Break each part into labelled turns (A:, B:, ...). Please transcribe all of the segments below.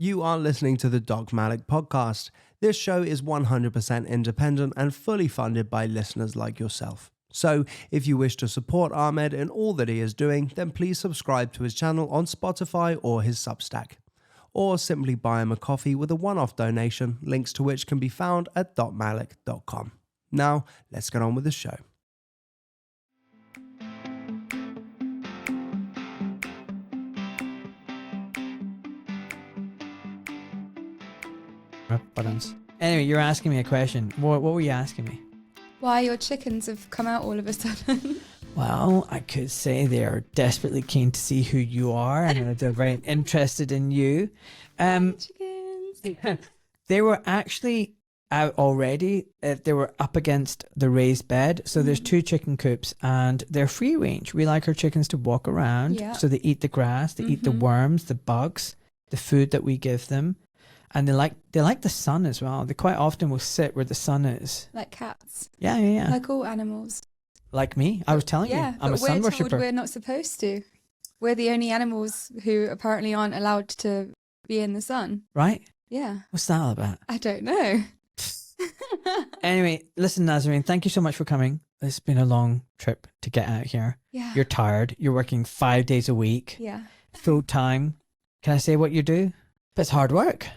A: You are listening to the Doc Malik podcast. This show is 100% independent and fully funded by listeners like yourself. So, if you wish to support Ahmed in all that he is doing, then please subscribe to his channel on Spotify or his Substack. Or simply buy him a coffee with a one-off donation, links to which can be found at docmalik.com. Now, let's get on with the show.
B: Buttons. Anyway, you're asking me a question. What were you asking me?
C: Why your chickens have come out all of a sudden.
B: Well, I could say they are desperately keen to see who you are and they're very interested in you.
C: Chickens.
B: They were actually out already. They were up against the raised bed. So there's 2 chicken coops and they're free range. We like our chickens to walk around.
C: Yeah.
B: So they eat the grass, they eat the worms, the bugs, the food that we give them. And they like the sun as well. They quite often will sit where the sun is.
C: Like cats.
B: Yeah.
C: Like all animals.
B: Like me. I was telling you, I'm a sun worshipper.
C: We're not supposed to. We're the only animals who apparently aren't allowed to be in the sun.
B: Right?
C: Yeah.
B: What's that all about?
C: I don't know.
B: Anyway, listen, Nazarin, thank you so much for coming. It's been a long trip to get out here.
C: Yeah.
B: You're tired. You're working 5 days a week.
C: Yeah.
B: Full time. Can I say what you do? But it's hard work.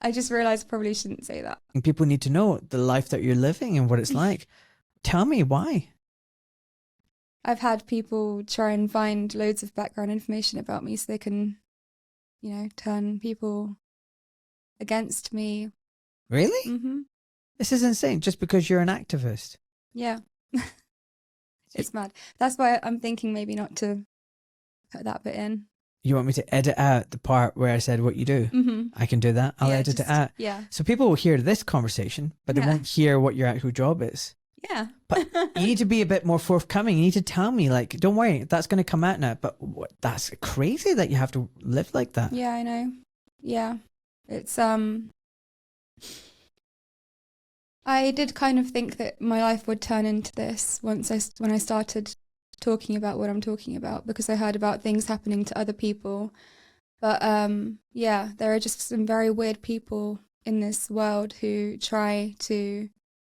C: I just realised I probably shouldn't say that.
B: And people need to know the life that you're living and what it's like. Tell me why.
C: I've had people try and find loads of background information about me so they can, turn people against me.
B: Really?
C: Mm-hmm.
B: This is insane. Just because you're an activist.
C: Yeah. It's mad. That's why I'm thinking maybe not to put that bit in.
B: You want me to edit out the part where I said what you do?
C: Mm-hmm.
B: I can do that. I'll edit it out.
C: Yeah.
B: So people will hear this conversation, but they won't hear what your actual job is.
C: Yeah.
B: But you need to be a bit more forthcoming. You need to tell me, like, don't worry, that's going to come out now. But that's crazy that you have to live like that.
C: Yeah, I know. Yeah. It's, I did kind of think that my life would turn into this when I started talking about what I'm talking about, because I heard about things happening to other people. But yeah, there are just some very weird people in this world who try to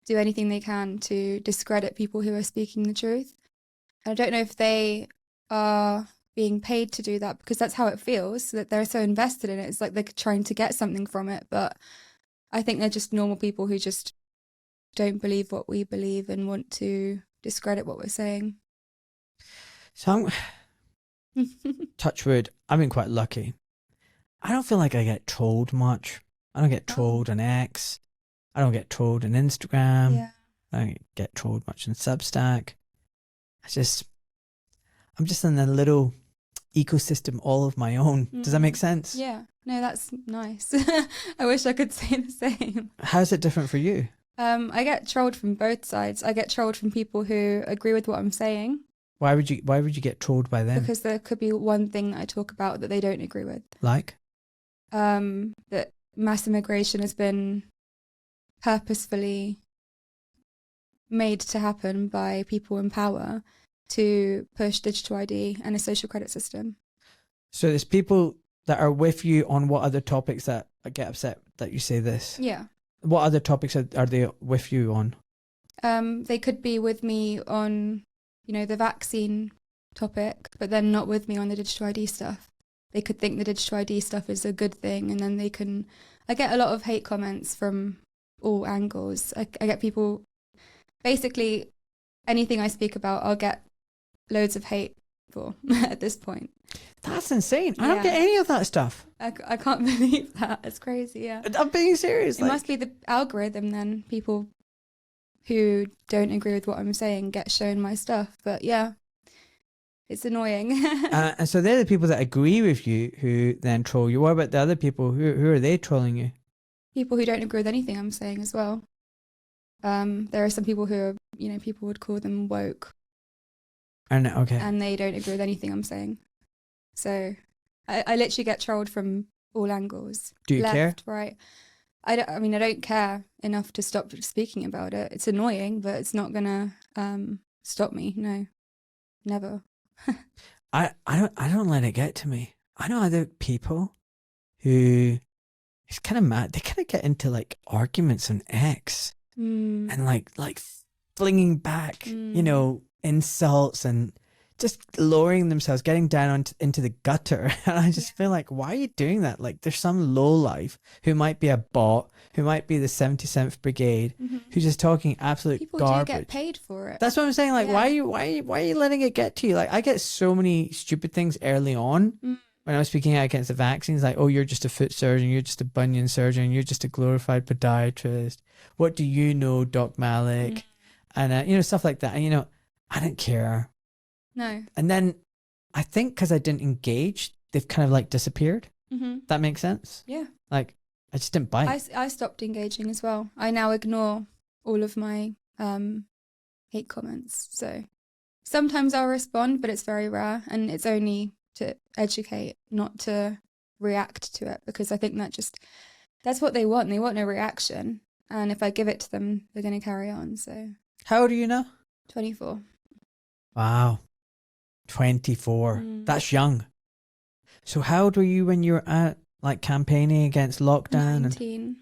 C: do anything they can to discredit people who are speaking the truth. I don't know if they are being paid to do that, because that's how it feels, that they're so invested in it. It's like they're trying to get something from it. But I think they're just normal people who just don't believe what we believe and want to discredit what we're saying.
B: So touch wood, I've been quite lucky. I don't feel like I get trolled much. I don't get trolled on X. I don't get trolled on Instagram.
C: Yeah.
B: I don't get trolled much on Substack. I'm just in a little ecosystem all of my own. Does that make sense?
C: Yeah. No, that's nice. I wish I could say the same.
B: How's it different for you?
C: I get trolled from both sides. I get trolled from people who agree with what I'm saying.
B: Why would you get trolled by them?
C: Because there could be one thing that I talk about that they don't agree with.
B: Like?
C: That mass immigration has been purposefully made to happen by people in power to push digital ID and a social credit system. So
B: there's people that are with you on what other topics that get upset that you say this?
C: Yeah.
B: What other topics are they with you on?
C: They could be with me on, the vaccine topic, but then not with me on the digital ID stuff. They could think the digital ID stuff is a good thing, and then I get a lot of hate comments from all angles. I get people, basically anything I speak about, I'll get loads of hate for at this point.
B: That's insane. I don't get any of that stuff.
C: I can't believe that. It's crazy, yeah.
B: I'm being serious.
C: It must be the algorithm then. People who don't agree with what I'm saying get shown my stuff. But yeah, it's annoying.
B: And so they're the people that agree with you who then troll you. What about the other people? Who are they trolling you?
C: People who don't agree with anything I'm saying as well. There are some people who are, people would call them woke.
B: Okay.
C: And they don't agree with anything I'm saying. So I literally get trolled from all angles.
B: Do you care?
C: Left, right. I don't care enough to stop speaking about it. It's annoying, but it's not gonna stop me. No, never.
B: I don't let it get to me. I know other people who it's kind of mad. They kind of get into like arguments on X and like flinging back, you know, insults and just lowering themselves, getting down into the gutter. And I just feel like, why are you doing that? Like, there's some lowlife who might be a bot, who might be the 77th Brigade, who's just talking absolute
C: People
B: garbage.
C: do get paid for it.
B: That's what I'm saying. Like, why are you letting it get to you? Like, I get so many stupid things early on when I was speaking out against the vaccines. Like, oh, you're just a foot surgeon, you're just a bunion surgeon, you're just a glorified podiatrist. What do you know, Doc Malik? And you know, stuff like that. And you know, I didn't care.
C: No.
B: And then I think because I didn't engage, they've kind of like disappeared. That makes sense.
C: Yeah.
B: Like, I just didn't bite.
C: I stopped engaging as well. I now ignore all of my hate comments. So sometimes I'll respond, but it's very rare, and it's only to educate, not to react to it, because I think that's what they want. They want a reaction, and if I give it to them, they're going to carry on. So
B: How old are you now?
C: 24.
B: Wow. 24. That's young. So how old were you when you were out like campaigning against lockdown?
C: 19.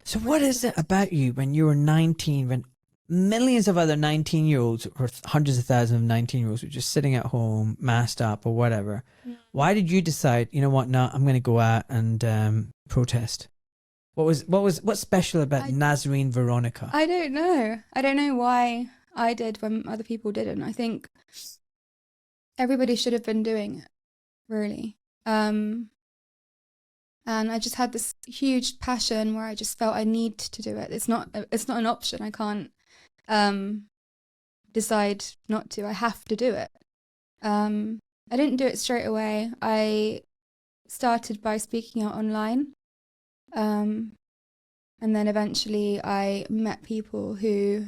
B: So what is it about you when you were 19, when millions of other 19-year-olds or hundreds of thousands of 19-year-olds were just sitting at home, masked up or whatever? Why did you decide, you know what, no, I'm going to go out and protest? What's special about Nazarin Veronica?
C: I don't know. I don't know why I did when other people didn't. I think everybody should have been doing it, really. And I just had this huge passion where I just felt I need to do it. It's not an option. I can't decide not to. I have to do it. I didn't do it straight away. I started by speaking out online. And then eventually I met people who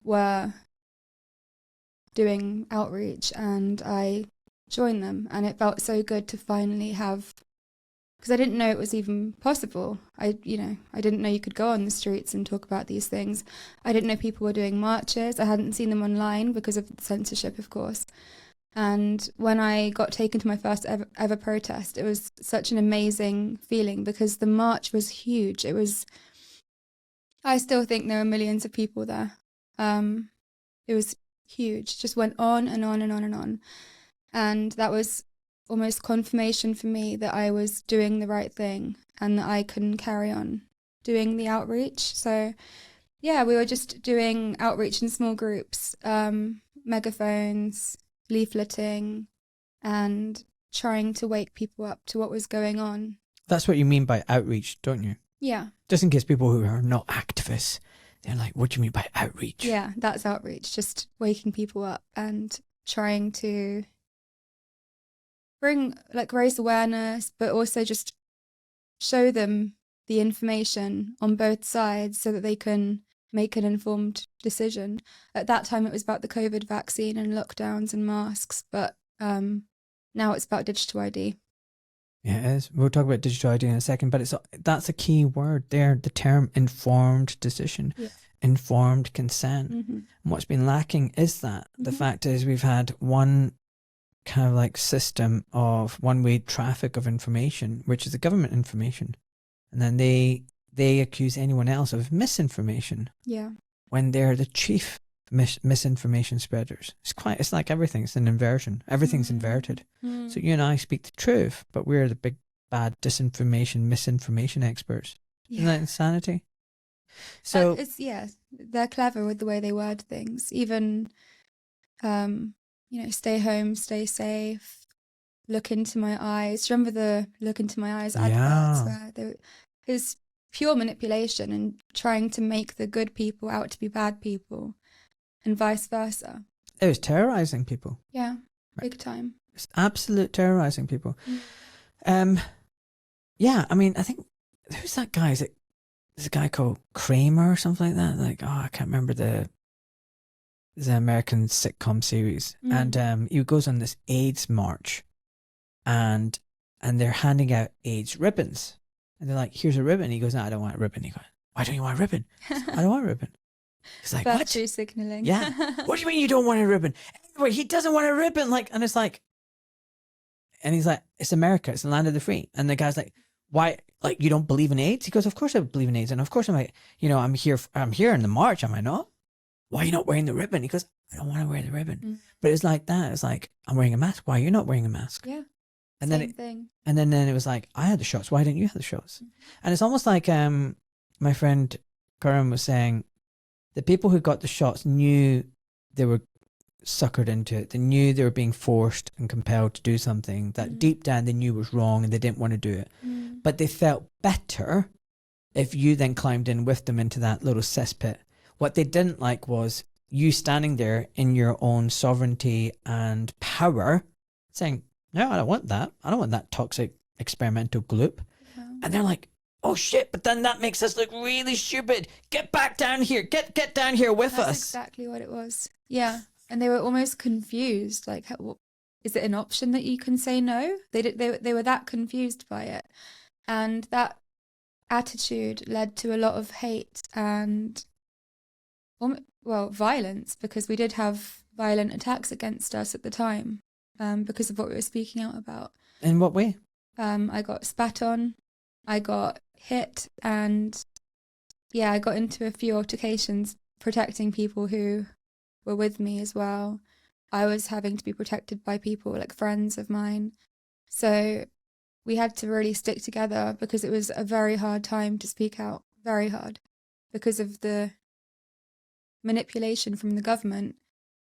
C: were doing outreach, and I joined them, and it felt so good to finally have, because I didn't know it was even possible. I didn't know you could go on the streets and talk about these things. I didn't know people were doing marches. I hadn't seen them online because of censorship, of course. And when I got taken to my first ever protest, it was such an amazing feeling, because the march was huge. I still think there were millions of people there. It was huge, just went on and on and on and on. And that was almost confirmation for me that I was doing the right thing and that I can carry on doing the outreach. So yeah, we were just doing outreach in small groups, megaphones, leafleting, and trying to wake people up to what was going on.
B: That's what you mean by outreach, don't you?
C: Yeah.
B: Just in case people who are not activists, they're like, what do you mean by outreach?
C: Yeah, that's outreach, just waking people up and trying to raise awareness, but also just show them the information on both sides so that they can make an informed decision. At that time, it was about the COVID vaccine and lockdowns and masks, but now it's about digital ID.
B: Yeah, it is. We'll talk about digital ID in a second, but that's a key word there, the term informed decision, informed consent. And what's been lacking is that. The fact is we've had one kind of like system of one-way traffic of information, which is the government information. And then they accuse anyone else of misinformation. Yeah. When they're the chief misinformation spreaders. It's like everything. It's an inversion. Everything's inverted. So you and I speak the truth, but we're the big bad misinformation experts. Isn't that insanity? So
C: they're clever with the way they word things. Even stay home, stay safe, look into my eyes. Remember the look into my eyes adverts where it was pure manipulation and trying to make the good people out to be bad people and vice versa.
B: It was terrorizing people.
C: Yeah, big time.
B: It's absolute terrorizing people. Yeah, I mean, I think, who's that guy? There's a guy called Kramer or something like that. Like, I can't remember there's an American sitcom series. And he goes on this AIDS march and they're handing out AIDS ribbons. And they're like, here's a ribbon. He goes, no, I don't want a ribbon. He goes, why don't you want a ribbon? I don't want a ribbon. He's like, what?
C: Virtue signaling.
B: Yeah. What do you mean you don't want a ribbon? Anyway, he doesn't want a ribbon. Like, and it's like, and he's like, it's America. It's the land of the free. And the guy's like, why? like, you don't believe in AIDS? He goes, of course I believe in AIDS. And of course I'm like, you know, I'm here in the march, am I not? Why are you not wearing the ribbon? He goes, I don't want to wear the ribbon. But it's like that. It's like, I'm wearing a mask. Why are you not wearing a mask?
C: Yeah.
B: And
C: Same thing.
B: And then it was like, I had the shots. Why didn't you have the shots? And it's almost like my friend Karim was saying, the people who got the shots knew they were suckered into it. They knew they were being forced and compelled to do something that deep down they knew was wrong and they didn't want to do it. But they felt better if you then climbed in with them into that little cesspit. What they didn't like was you standing there in your own sovereignty and power saying, no, I don't want that. I don't want that toxic experimental gloop. Yeah. And they're like, oh shit, but then that makes us look really stupid. Get back down here. Get down here with us.
C: That's exactly what it was. Yeah. And they were almost confused. Like, is it an option that you can say no? They were that confused by it. And that attitude led to a lot of hate and, well, violence, because we did have violent attacks against us at the time because of what we were speaking out about.
B: In what way?
C: I got spat on, I got hit, and yeah, I got into a few altercations protecting people who were with me as well. I was having to be protected by people like friends of mine. So we had to really stick together because it was a very hard time to speak out, very hard, because of the manipulation from the government.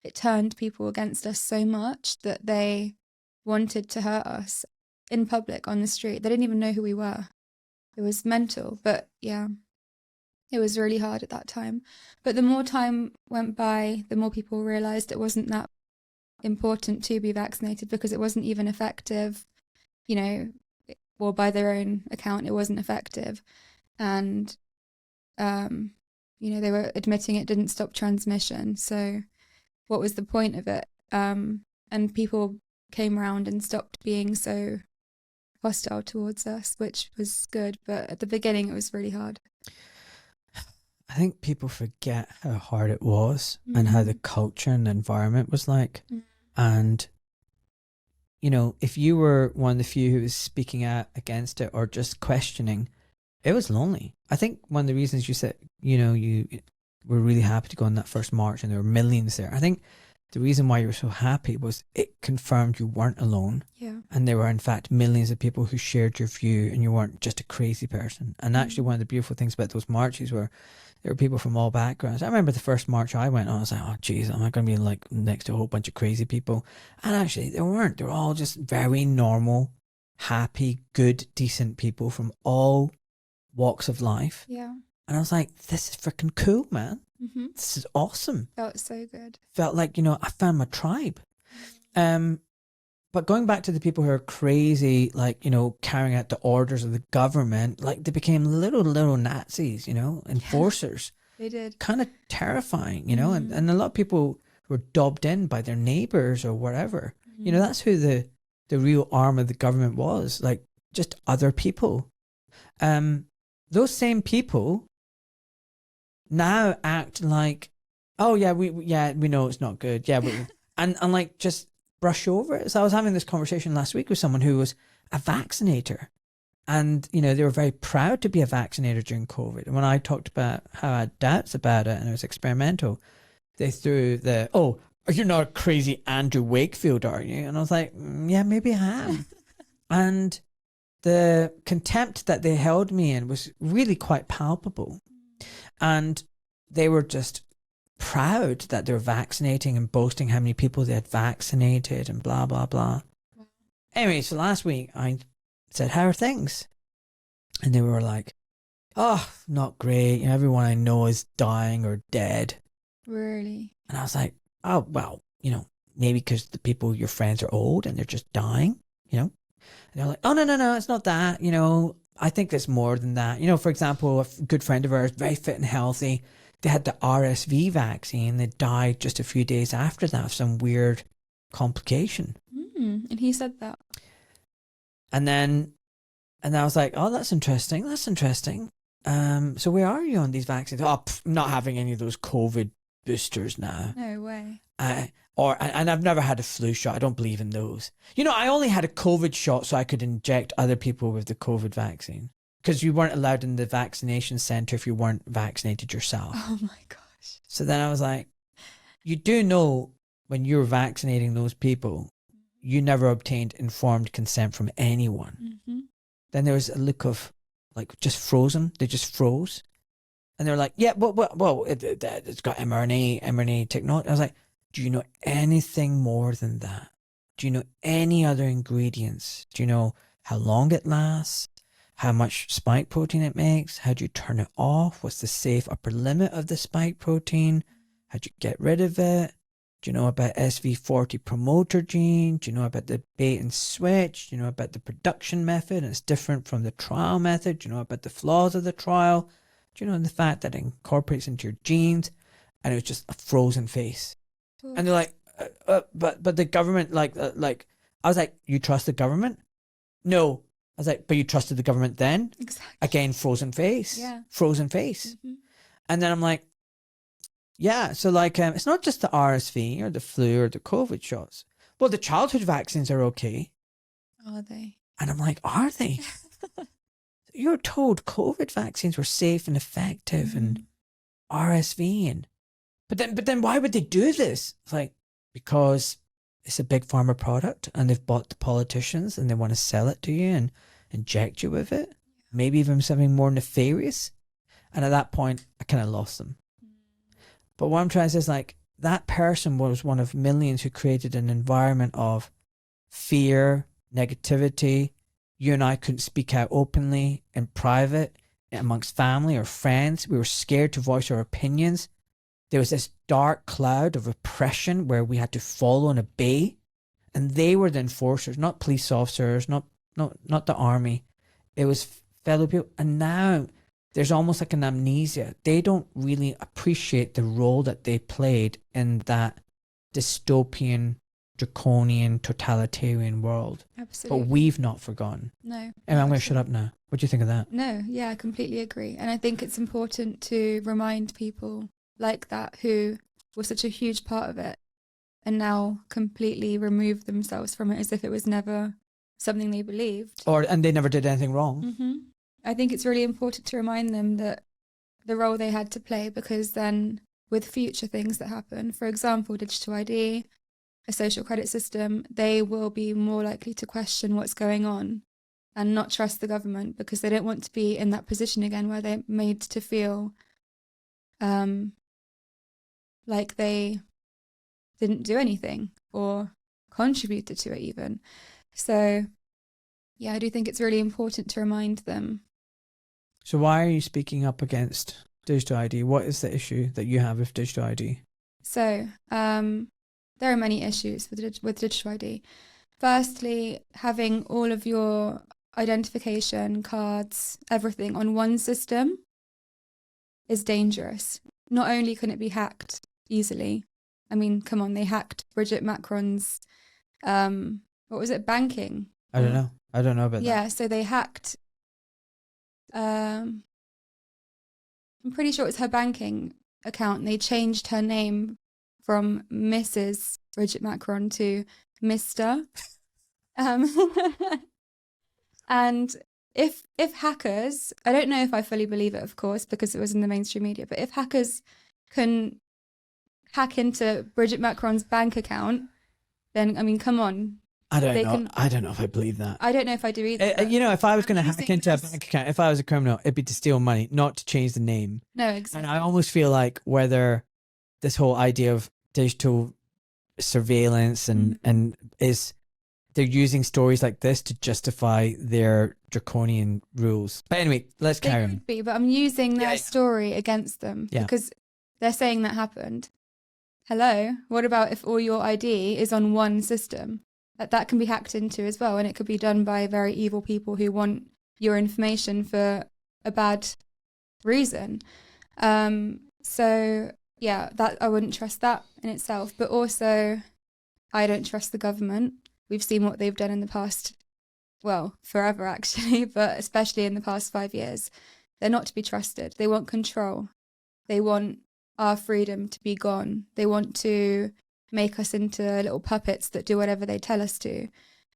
C: It turned people against us so much that they wanted to hurt us in public on the street. They didn't even know who we were. It was mental, but yeah, it was really hard at that time. But the more time went by, the more people realised it wasn't that important to be vaccinated because it wasn't even effective, you know, or by their own account, it wasn't effective. And, you know, they were admitting it didn't stop transmission. So what was the point of it? And people came around and stopped being so hostile towards us, which was good. But at the beginning, it was really hard.
B: I think people forget how hard it was and how the culture and the environment was like. And, you know, if you were one of the few who was speaking out against it or just questioning, it was lonely. I think one of the reasons you said, you know, you were really happy to go on that first march and there were millions there. I think the reason why you were so happy was it confirmed you weren't alone. Yeah. And there were, in fact, millions of people who shared your view and you weren't just a crazy person. And actually one of the beautiful things about those marches were there were people from all backgrounds. I remember the first march I went on, I was like, oh, geez, am I going to be like next to a whole bunch of crazy people? And actually, they weren't. They were all just very normal, happy, good, decent people from all walks of life. Yeah. And I was like, this is freaking cool, man. This is awesome.
C: Felt so good.
B: Felt like, you know, I found my tribe. But going back to the people who are crazy, like, you know, carrying out the orders of the government, like they became little Nazis, you know, enforcers.
C: They did.
B: Kind of terrifying, you know, and a lot of people were dobbed in by their neighbors or whatever. You know, that's who the real arm of the government was, like just other people. Those same people now act like, oh yeah, we know it's not good. Yeah, and like just brush over it. So I was having this conversation last week with someone who was a vaccinator, and you know they were very proud to be a vaccinator during COVID. And when I talked about how I had doubts about it and it was experimental, they threw the, oh, you're not a crazy Andrew Wakefield, are you? And I was like, yeah, maybe I am. And the contempt that they held me in was really quite palpable. And they were just proud that they're vaccinating and boasting how many people they had vaccinated and blah, blah, blah. Anyway, so last week I said, how are things? And they were like, oh, not great. You know, everyone I know is dying or dead.
C: Really?
B: And I was like, oh, well, you know, maybe because the people, your friends are old and they're just dying, you know? And they're like, oh, no, it's not that. You know, I think there's more than that. You know, for example, a good friend of ours, very fit and healthy, they had the RSV vaccine. They died just a few days after that of some weird complication.
C: And he said that.
B: And I was like, oh, that's interesting. So where are you on these vaccines? Oh, not having any of those COVID boosters now.
C: No way.
B: And I've never had a flu shot. I don't believe in those. You know, I only had a COVID shot so I could inject other people with the COVID vaccine. because you weren't allowed in the vaccination center if you weren't vaccinated yourself.
C: Oh my gosh.
B: So then I was like, you do know when you're vaccinating those people, you never obtained informed consent from anyone.
C: Mm-hmm.
B: Then there was a look of like just frozen. They just froze. And they're like, yeah, well, it's got mRNA technology. I was like, do you know anything more than that? Do you know any other ingredients? Do you know how long it lasts? How much spike protein it makes? How do you turn it off? What's the safe upper limit of the spike protein? How do you get rid of it? Do you know about SV40 promoter gene? Do you know about the bait and switch? Do you know about the production method and it's different from the trial method? Do you know about the flaws of the trial? Do you know the fact that it incorporates into your genes? And it was just a frozen face. And they're like, but the government, like, I was like, you trust the government? No. I was like, but you trusted the government then?
C: Exactly.
B: Again, frozen face.
C: Yeah.
B: Frozen face.
C: Mm-hmm.
B: And then I'm like, yeah, so like, it's not just the RSV or the flu or the COVID shots. Well, the childhood vaccines are okay.
C: Are they?
B: And I'm like, are they? You're told COVID vaccines were safe and effective and RSV and but then why would they do this? It's like, because it's a big pharma product and they've bought the politicians and they want to sell it to you and inject you with it. Maybe even something more nefarious. And at that point, I kind of lost them. But what I'm trying to say is like, that person was one of millions who created an environment of fear, negativity. You and I couldn't speak out openly in private amongst family or friends. We were scared to voice our opinions. There was this dark cloud of oppression where we had to follow and obey. And they were the enforcers, not police officers, not the army. It was fellow people. And now there's almost like an amnesia. They don't really appreciate the role that they played in that dystopian, draconian, totalitarian world.
C: Absolutely.
B: But we've not forgotten.
C: No.
B: And I'm going to shut up now. What do you think of that?
C: No, yeah, I completely agree. And I think it's important to remind people like that who were such a huge part of it and now completely remove themselves from it as if it was never something they believed.
B: And they never did anything wrong.
C: Mm-hmm. I think it's really important to remind them that the role they had to play, because then with future things that happen, for example, digital ID, a social credit system, they will be more likely to question what's going on and not trust the government because they don't want to be in that position again where they're made to feel like they didn't do anything or contributed to it even. So, yeah, I do think it's really important to remind them.
B: So why are you speaking up against digital ID? What is the issue that you have with digital ID?
C: So, there are many issues with digital ID. Firstly, having all of your identification cards, everything on one system is dangerous. Not only can it be hacked easily, I mean, come on, they hacked Bridget Macron's, what was it, banking?
B: I don't know. I don't know about that.
C: Yeah, so they hacked, I'm pretty sure it was her banking account. And they changed her name from Mrs. Bridget Macron to Mr. And if hackers, I don't know if I fully believe it, of course, because it was in the mainstream media, but if hackers can hack into Bridget Macron's bank account, then, I mean, come on.
B: I don't know. I don't know if I believe that.
C: I don't know if I do either.
B: If I was going to hack into a bank account, if I was a criminal, it'd be to steal money, not to change the name.
C: No, exactly.
B: And I almost feel like whether this whole idea of digital surveillance and is they're using stories like this to justify their draconian rules. But anyway, let's carry on.
C: Could be, but I'm using their story against them because they're saying that happened. Hello, what about if all your ID is on one system? That can be hacked into as well, and it could be done by very evil people who want your information for a bad reason. So yeah, that I wouldn't trust that in itself. But also, I don't trust the government. We've seen what they've done in the past, well, forever actually, but especially in the past 5 years. They're not to be trusted. They want control. They want our freedom to be gone. They want to make us into little puppets that do whatever they tell us to.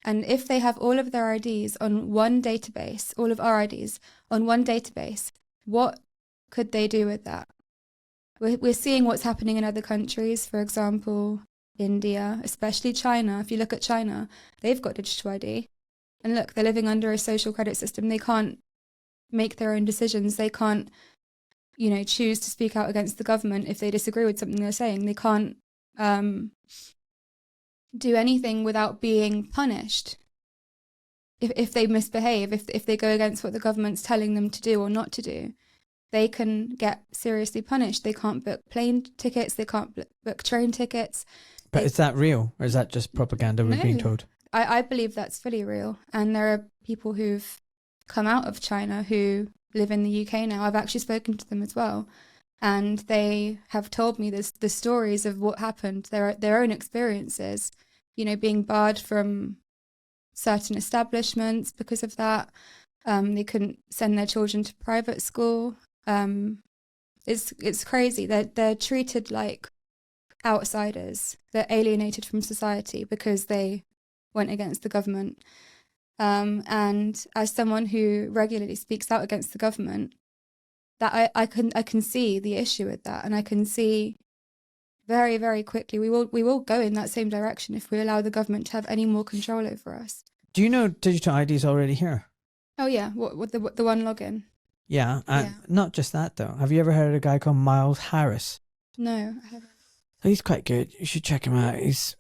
C: And if they have all of their IDs on one database, all of our IDs on one database, what could they do with that? We're seeing what's happening in other countries, for example, India, especially China. If you look at China, they've got digital ID. And look, they're living under a social credit system. They can't make their own decisions. They can't, choose to speak out against the government if they disagree with something they're saying. They can't do anything without being punished. If they misbehave, if they go against what the government's telling them to do or not to do, they can get seriously punished. They can't book plane tickets. They can't book train tickets.
B: But is that real, or is that just propaganda we're being told?
C: I believe that's fully real. And there are people who've come out of China who live in the UK now. I've actually spoken to them as well. And they have told me the stories of what happened, their own experiences, being barred from certain establishments because of that. They couldn't send their children to private school. It's crazy. They're treated like outsiders. They're alienated from society because they went against the government. And as someone who regularly speaks out against the government, that I can see the issue with that, and I can see very, very quickly we will go in that same direction if we allow the government to have any more control over us.
B: Do you know digital ID is already here?
C: Oh yeah, what the one login?
B: Yeah, and not just that though. Have you ever heard of a guy called Miles Harris?
C: No, I haven't.
B: He's quite good. You should check him out. He's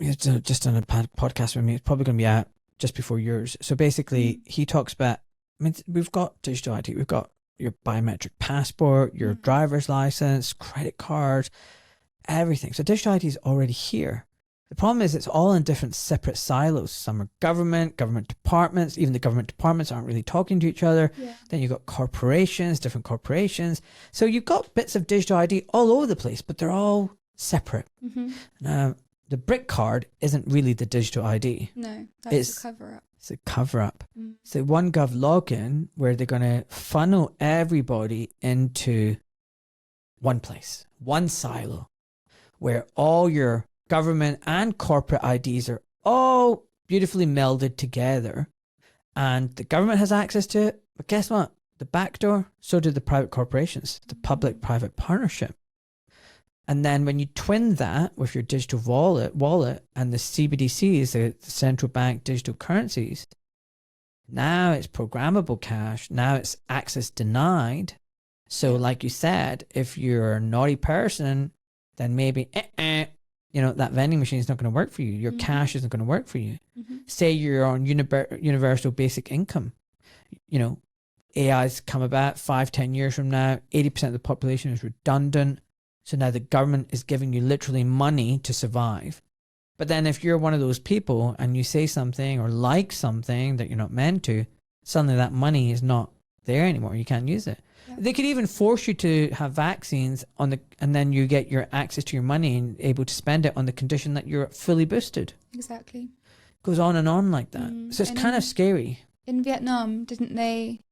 B: just done a podcast with me. It's probably going to be out just before yours. So basically, he talks about. We've got digital ID. We've got your biometric passport, your driver's license, credit card, everything. So digital ID is already here. The problem is it's all in different separate silos. Some are government departments. Even the government departments aren't really talking to each other. Yeah. Then you've got corporations, different corporations. So you've got bits of digital ID all over the place, but they're all separate. Mm-hmm. Now, the brick card isn't really the digital ID.
C: No, that's a cover-up.
B: It's a cover-up. It's a OneGov login where they're going to funnel everybody into one place, one silo, where all your government and corporate IDs are all beautifully melded together. And the government has access to it. But guess what? The back door, so do the private corporations, the public-private partnership. And then when you twin that with your digital wallet and the CBDCs, the central bank digital currencies, now it's programmable cash. Now it's access denied. So like you said, if you're a naughty person, then maybe, that vending machine is not going to work for you. Your cash isn't going to work for you. Say you're on universal basic income. AI's come about 5-10 years from now, 80% of the population is redundant. So now the government is giving you literally money to survive. But then if you're one of those people and you say something or like something that you're not meant to, suddenly that money is not there anymore. You can't use it. Yeah. They could even force you to have vaccines and then you get your access to your money and able to spend it on the condition that you're fully boosted.
C: Exactly.
B: Goes on and on like that. So it's kind of scary.
C: In Vietnam, didn't they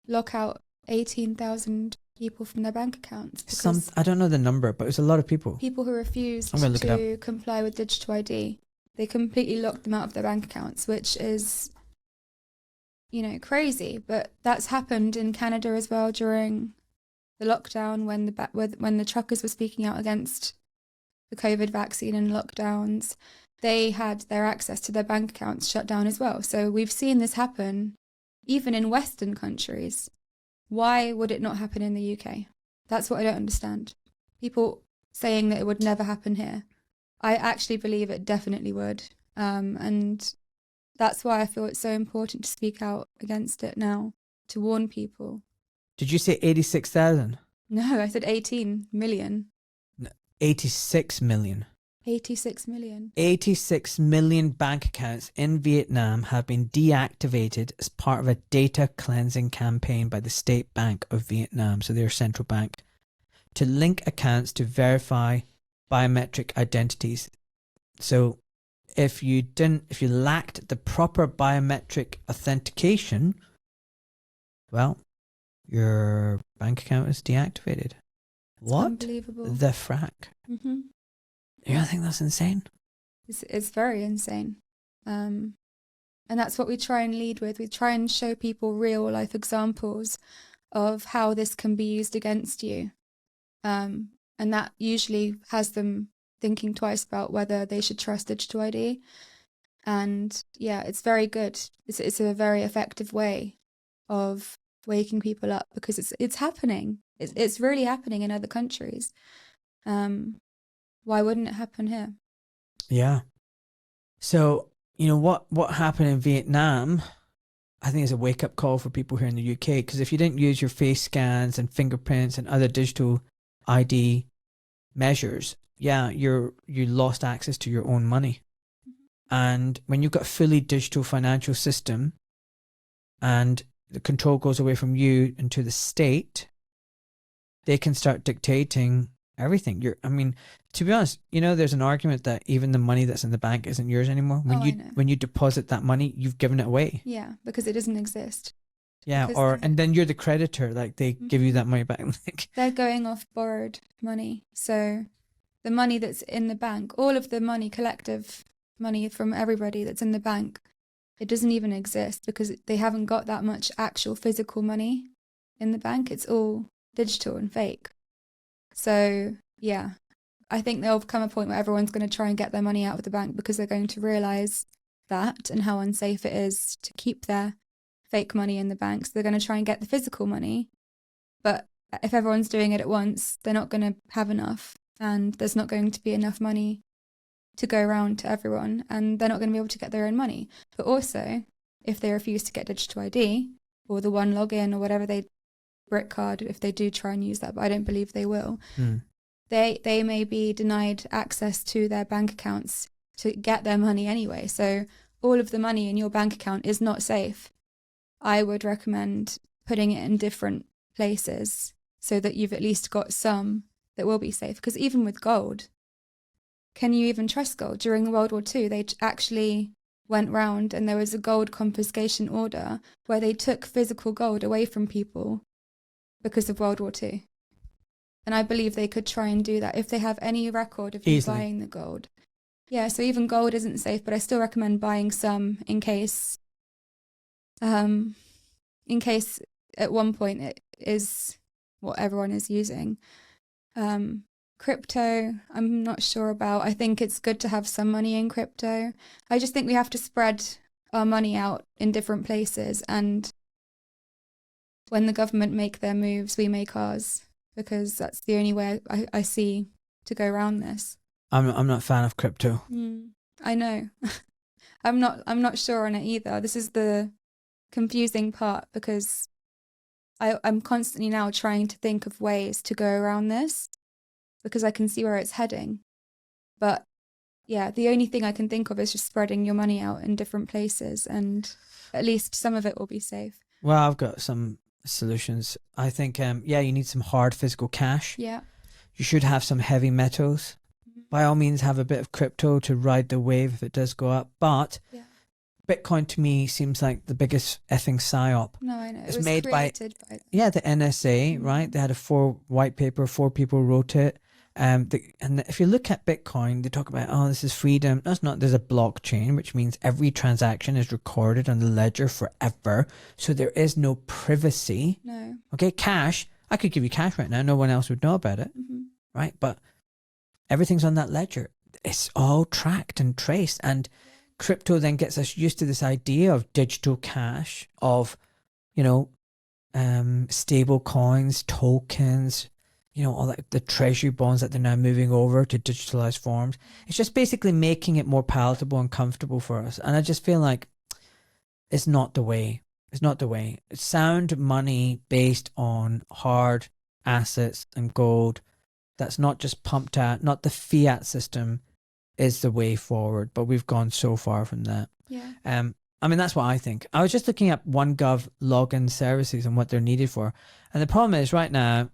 C: lock out 18,000 people from their bank accounts?
B: I don't know the number, but it was a lot of people.
C: People who refused to comply with digital ID. They completely locked them out of their bank accounts, which is, crazy. But that's happened in Canada as well during the lockdown when the truckers were speaking out against the COVID vaccine and lockdowns. They had their access to their bank accounts shut down as well. So we've seen this happen even in Western countries. Why would it not happen in the UK? That's what I don't understand. People saying that it would never happen here. I actually believe it definitely would. And that's why I feel it's so important to speak out against it now, to warn people.
B: Did you say 86,000?
C: No, I said 18 million.
B: No, 86 million.
C: 86 million.
B: 86 million bank accounts in Vietnam have been deactivated as part of a data cleansing campaign by the State Bank of Vietnam, so their central bank, to link accounts to verify biometric identities. So if you lacked the proper biometric authentication, well, your bank account is deactivated. What?
C: Unbelievable.
B: The frack. Mm-hmm. Yeah, I think that's insane.
C: It's very insane. And that's what we try and lead with. We try and show people real life examples of how this can be used against you. And that usually has them thinking twice about whether they should trust digital ID. And yeah, it's very good. It's a very effective way of waking people up, because it's happening. It's really happening in other countries. Why wouldn't it happen here?
B: Yeah. So, what happened in Vietnam, I think is a wake-up call for people here in the UK, because if you didn't use your face scans and fingerprints and other digital ID measures, you lost access to your own money. And when you've got a fully digital financial system and the control goes away from you into the state, they can start dictating everything. To be honest, there's an argument that even the money that's in the bank isn't yours anymore. When you deposit that money, you've given it away.
C: Yeah, because it doesn't exist.
B: Yeah, and then you're the creditor. Like, they give you that money back.
C: They're going off borrowed money. So the money that's in the bank, all of the money, collective money from everybody that's in the bank, it doesn't even exist, because they haven't got that much actual physical money in the bank. It's all digital and fake. So yeah, I think there'll come a point where everyone's going to try and get their money out of the bank, because they're going to realise that and how unsafe it is to keep their fake money in the bank. So they're going to try and get the physical money. But if everyone's doing it at once, they're not going to have enough, and there's not going to be enough money to go around to everyone, and they're not going to be able to get their own money. But also, if they refuse to get digital ID or the one login or whatever brick card, if they do try and use that, but I don't believe they will, they may be denied access to their bank accounts to get their money anyway. So all of the money in your bank account is not safe. I would recommend putting it in different places so that you've at least got some that will be safe. Because even with gold, can you even trust gold? During World War II, they actually went round and there was a gold confiscation order where they took physical gold away from people because of World War II. And I believe they could try and do that if they have any record of you buying the gold. Yeah, so even gold isn't safe, but I still recommend buying some in case at one point it is what everyone is using. Crypto, I'm not sure about. I think it's good to have some money in crypto. I just think we have to spread our money out in different places, and when the government make their moves, we make ours, because that's the only way I see to go around this.
B: I'm not a fan of crypto.
C: I know. I'm not sure on it either. This is the confusing part, because I'm constantly now trying to think of ways to go around this, because I can see where it's heading. But yeah, the only thing I can think of is just spreading your money out in different places, and at least some of it will be safe.
B: Well, I've got some solutions. I think, you need some hard physical cash.
C: Yeah.
B: You should have some heavy metals. By all means, have a bit of crypto to ride the wave if it does go up. But Bitcoin to me seems like the biggest effing psyop.
C: No, I know.
B: It's
C: was
B: made by
C: the
B: NSA, right? They had a white paper, 4 people wrote it. And if you look at Bitcoin, they talk about, this is freedom. That's not. There's a blockchain, which means every transaction is recorded on the ledger forever. So there is no privacy.
C: No.
B: Okay, cash. I could give you cash right now. No one else would know about it, right? But everything's on that ledger. It's all tracked and traced. And crypto then gets us used to this idea of digital cash, of, stable coins, tokens, all that, the treasury bonds that they're now moving over to digitalized forms. It's just basically making it more palatable and comfortable for us. And I just feel like it's not the way. It's not the way. Sound money based on hard assets and gold that's not just pumped out, not the fiat system, is the way forward. But we've gone so far from that.
C: Yeah.
B: That's what I think. I was just looking at OneGov login services and what they're needed for. And the problem is right now,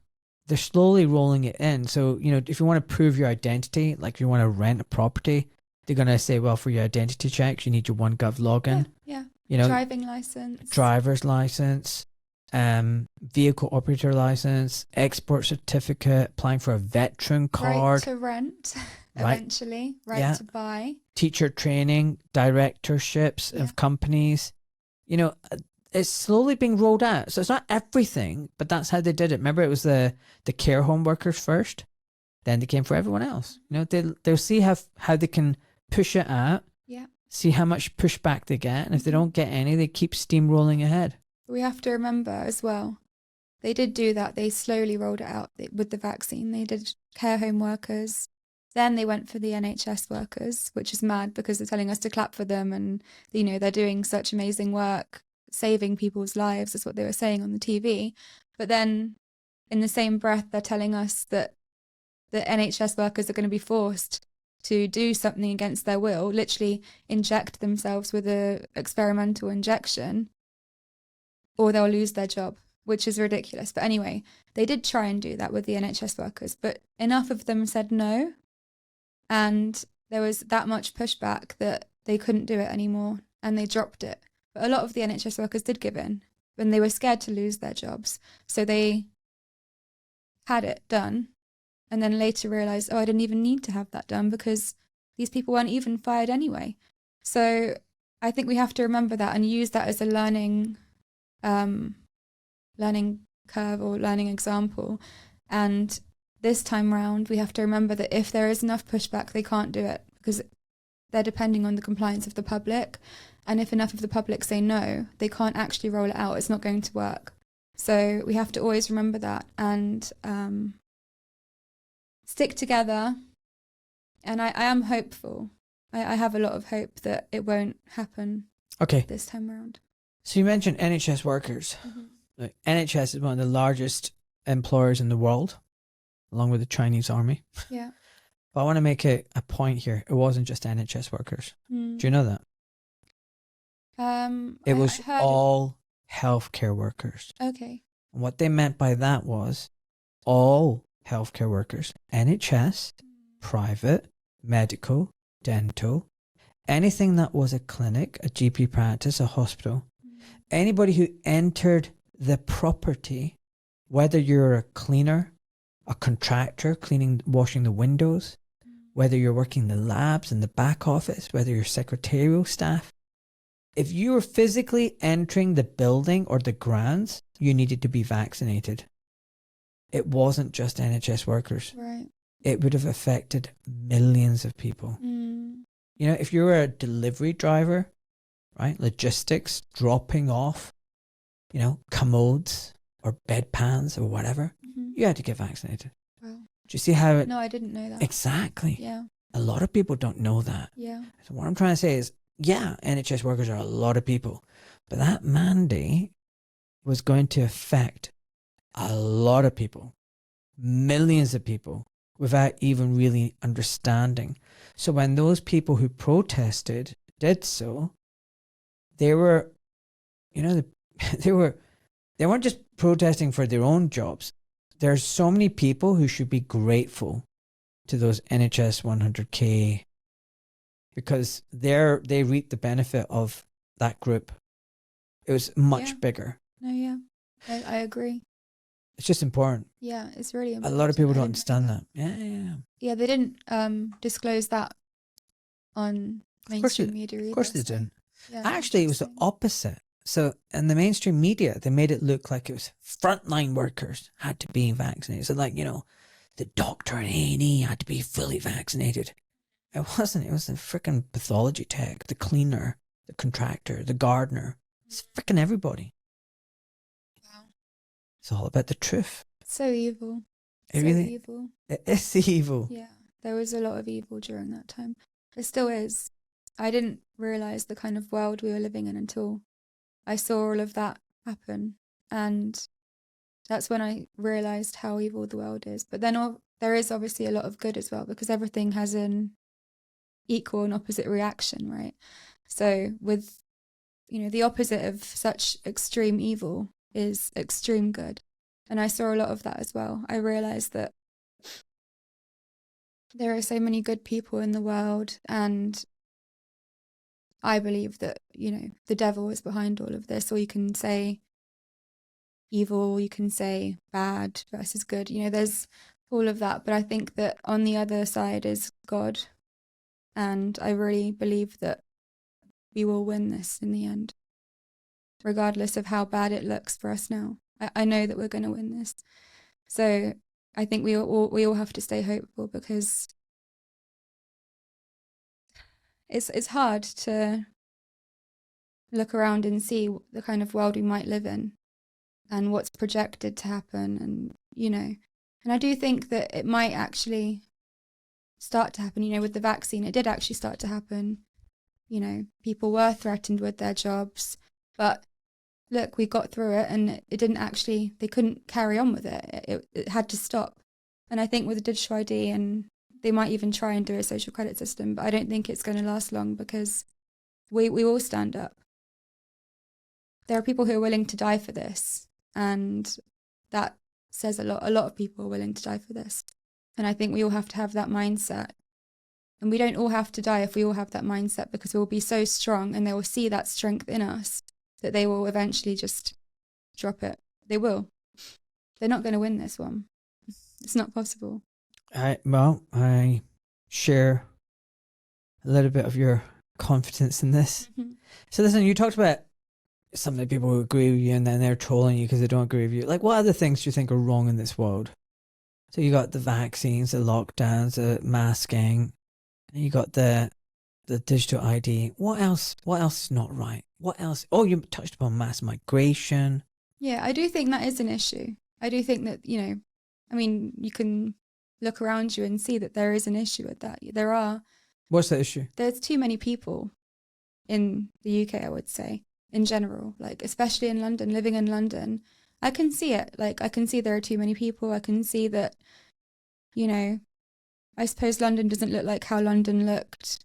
B: they're slowly rolling it in. So, if you want to prove your identity, like if you want to rent a property, they're going to say, well, for your identity checks, you need your OneGov login.
C: Yeah.
B: You know,
C: driving license,
B: driver's license, vehicle operator license, export certificate, applying for a veteran card,
C: Right to rent,
B: Right.
C: eventually, right
B: Yeah.
C: to buy.
B: teacher training, directorships
C: Yeah.
B: of companies. You know, it's slowly being rolled out. So it's not everything, but that's how they did it. Remember, it was the care home workers first, then they came for everyone else. You know, they'll see how they can push it out,
C: Yeah.
B: see how much pushback they get, and if they don't get any, they keep steamrolling ahead.
C: We have to remember as well, they did do that. They slowly rolled it out with the vaccine. They did care home workers. Then they went for the NHS workers, which is mad because they're telling us to clap for them and, you know, they're doing such amazing work, saving people's lives, is what they were saying on the TV. But then in the same breath, they're telling us that the NHS workers are going to be forced to do something against their will, literally inject themselves with a experimental injection, or they'll lose their job, which is ridiculous. But anyway, they did try and do that with the NHS workers, but enough of them said no. And there was that much pushback that they couldn't do it anymore and they dropped it. But a lot of the NHS workers did give in and they were scared to lose their jobs. So they had it done and then later realised, oh, I didn't even need to have that done because these people weren't even fired anyway. So I think we have to remember that and use that as a learning curve or learning example. And this time round, we have to remember that if there is enough pushback, they can't do it because they're depending on the compliance of the public. And if enough of the public say no, they can't actually roll it out. It's not going to work. So we have to always remember that and stick together. And I am hopeful. I have a lot of hope that it won't happen this time around.
B: So you mentioned NHS workers.
C: Mm-hmm.
B: Like, NHS is one of the largest employers in the world, along with the Chinese army.
C: Yeah.
B: But I want to make a point here. It wasn't just NHS workers. Do you know that? It was all healthcare workers.
C: Okay.
B: And what they meant by that was all healthcare workers, NHS, private, medical, dental, anything that was a clinic, a GP practice, a hospital, anybody who entered the property, whether you're a cleaner, a contractor washing the windows, whether you're working the labs in the back office, whether you're secretarial staff, if you were physically entering the building or the grounds, you needed to be vaccinated. It wasn't just NHS workers.
C: Right.
B: It would have affected millions of people. You know, if you were a delivery driver, right, logistics, dropping off, you know, commodes or bedpans or whatever, you had to get vaccinated.
C: Wow.
B: Do you see how it...
C: No, I didn't know that.
B: Exactly.
C: Yeah.
B: A lot of people don't know that.
C: Yeah.
B: So what I'm trying to say is, yeah, NHS workers are a lot of people, but that mandate was going to affect a lot of people, millions of people, without even really understanding. So when those people who protested did so, they were, you know, they weren't just protesting for their own jobs. There's so many people who should be grateful to those NHS 100K because they reap the benefit of that group. It was much bigger.
C: No, yeah. I agree.
B: It's just important.
C: Yeah, it's really important.
B: A lot of people don't understand that. Yeah.
C: Yeah, they didn't disclose that on mainstream media either.
B: Of course they didn't.
C: Yeah,
B: Actually, it was the opposite. So in the mainstream media, they made it look like it was frontline workers had to be vaccinated. So like, you know, the doctor and A&E had to be fully vaccinated. It wasn't. It was the freaking pathology tech, the cleaner, the contractor, the gardener. It's freaking everybody.
C: Wow.
B: It's all about the truth.
C: So evil.
B: Evil. It is evil.
C: Yeah, there was a lot of evil during that time. There still is. I didn't realise the kind of world we were living in until I saw all of that happen. And that's when I realised how evil the world is. But then there is obviously a lot of good as well, because everything has an equal and opposite reaction, right? So with, you know, the opposite of such extreme evil is extreme good. And I saw a lot of that as well. I realised that there are so many good people in the world, and I believe that, you know, the devil is behind all of this, or you can say evil, you can say bad versus good. You know, there's all of that. But I think that on the other side is God. And I really believe that we will win this in the end, regardless of how bad it looks for us now. I know that we're going to win this. So I think we all have to stay hopeful, because it's hard to look around and see the kind of world we might live in and what's projected to happen, and and I do think that it might actually start to happen. With the vaccine, it did actually start to happen. People were threatened with their jobs, but look, we got through it, and it didn't actually, they couldn't carry on with it. It had to stop. And I think with the digital ID, and they might even try and do a social credit system, but I don't think it's going to last long, because we all stand up. There are people who are willing to die for this, and that says a lot. A lot of people are willing to die for this. And I think we all have to have that mindset. And we don't all have to die if we all have that mindset, because we'll be so strong, and they will see that strength in us that they will eventually just drop it. They will. They're not going to win this one. It's not possible.
B: I share a little bit of your confidence in this.
C: Mm-hmm.
B: So listen, you talked about some of the people who agree with you and then they're trolling you because they don't agree with you. Like, what other things do you think are wrong in this world? So you got the vaccines, the lockdowns, the masking, and you got the digital ID. What else is not right? What else? Oh, you touched upon mass migration.
C: Yeah, I do think that is an issue. I do think that, you can look around you and see that there is an issue with that. There are.
B: What's the issue?
C: There's too many people in the UK, I would say, in general, like especially in London, living in London. I can see it. Like, I can see there are too many people. I can see that, I suppose London doesn't look like how London looked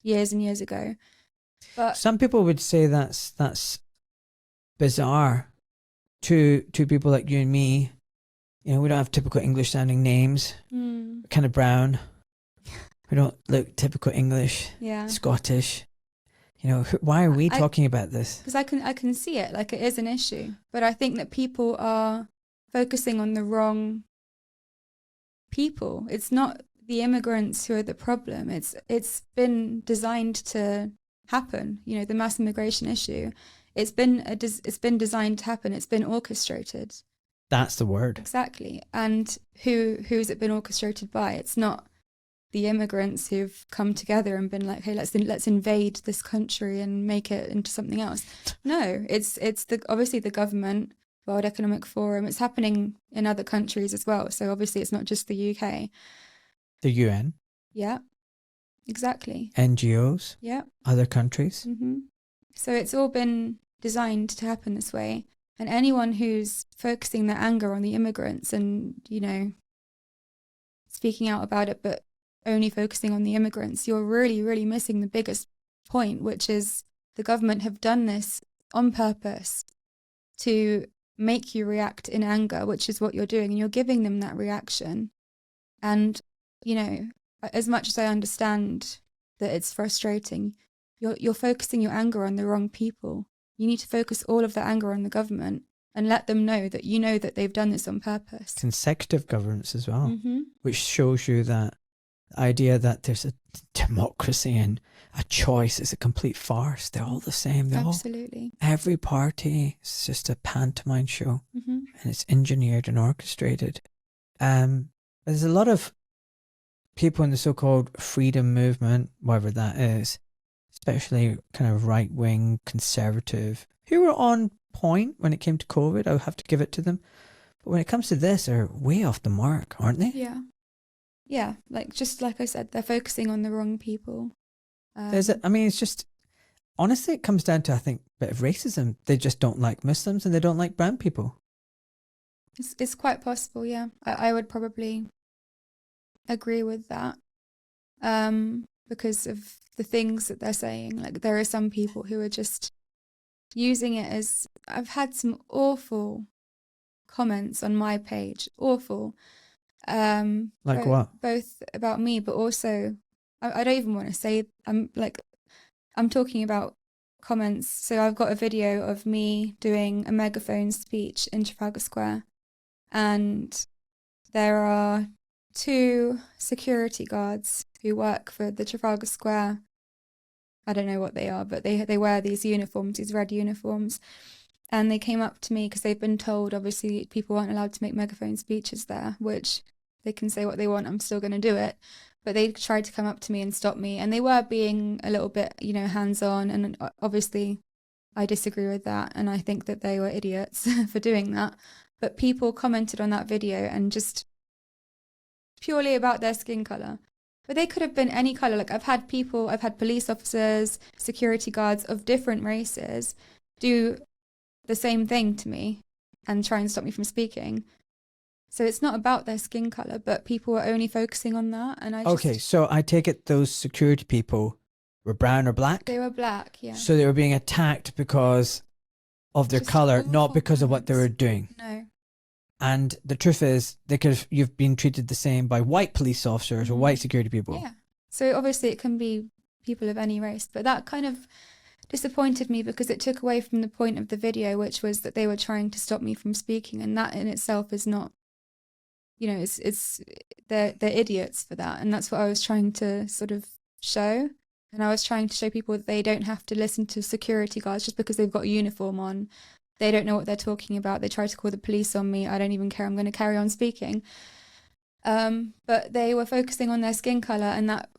C: years and years ago. But
B: some people would say that's bizarre to people like you and me. We don't have typical English sounding names. We're kind of brown. We don't look typical English.
C: Yeah.
B: Scottish. Why are we talking about this?
C: Because I can see it, like, it is an issue. But I think that people are focusing on the wrong people. It's not the immigrants who are the problem. It's been designed to happen. The mass immigration issue. It's been designed to happen. It's been orchestrated.
B: That's the word.
C: Exactly. And who's it been orchestrated by? It's not the immigrants who've come together and been like, hey, let's invade this country and make it into something else. No, it's obviously the government, World Economic Forum. It's happening in other countries as well. So obviously it's not just the UK.
B: The UN.
C: Yeah, exactly.
B: NGOs.
C: Yeah.
B: Other countries.
C: Mm-hmm. So it's all been designed to happen this way. And anyone who's focusing their anger on the immigrants and, speaking out about it, but only focusing on the immigrants, you're really, really missing the biggest point, which is the government have done this on purpose to make you react in anger, which is what you're doing, and you're giving them that reaction. And, as much as I understand that it's frustrating, you're focusing your anger on the wrong people. You need to focus all of that anger on the government and let them know that that they've done this on purpose.
B: Consecutive governance as well,
C: mm-hmm.
B: which shows you that idea that there's a democracy and a choice is a complete farce. They're all the same.
C: Absolutely.
B: Every party is just a pantomime show,
C: mm-hmm.
B: and it's engineered and orchestrated. There's a lot of people in the so-called freedom movement, whatever that is, especially kind of right-wing conservative, who were on point when it came to COVID. I would have to give it to them. But when it comes to this, they're way off the mark, aren't they?
C: Yeah. Yeah, just like I said, they're focusing on the wrong people.
B: It's just, honestly, it comes down to, I think, a bit of racism. They just don't like Muslims and they don't like brown people.
C: It's quite possible, yeah. I would probably agree with that, because of the things that they're saying. Like, there are some people who are just using it as... I've had some awful comments on my page, awful.
B: Like what?
C: Both about me, but also I don't even want to say. I'm talking about comments. So I've got a video of me doing a megaphone speech in Trafalgar Square, and there are 2 security guards who work for the Trafalgar Square. I don't know what they are, but they wear these uniforms, these red uniforms. And they came up to me because they've been told, obviously, people aren't allowed to make megaphone speeches there, which they can say what they want. I'm still going to do it. But they tried to come up to me and stop me. And they were being a little bit, hands-on. And obviously, I disagree with that. And I think that they were idiots for doing that. But people commented on that video and just purely about their skin colour. But they could have been any colour. Like I've had police officers, security guards of different races do the same thing to me and try and stop me from speaking. So it's not about their skin colour, but people were only focusing on that. And
B: Okay, so I take it those security people were brown or black?
C: They were black, yeah.
B: So they were being attacked because of their colour, not because of what they were doing.
C: No.
B: And the truth is, you've been treated the same by white police officers or white security people.
C: Yeah. So obviously it can be people of any race, but that kind of disappointed me because it took away from the point of the video, which was that they were trying to stop me from speaking, and that in itself is not, they're idiots for that, and that's what I was trying to sort of show. And I was trying to show people that they don't have to listen to security guards just because they've got a uniform on. They don't know what they're talking about. They try to call the police on me. I don't even care. I'm going to carry on speaking. But they were focusing on their skin colour, and that,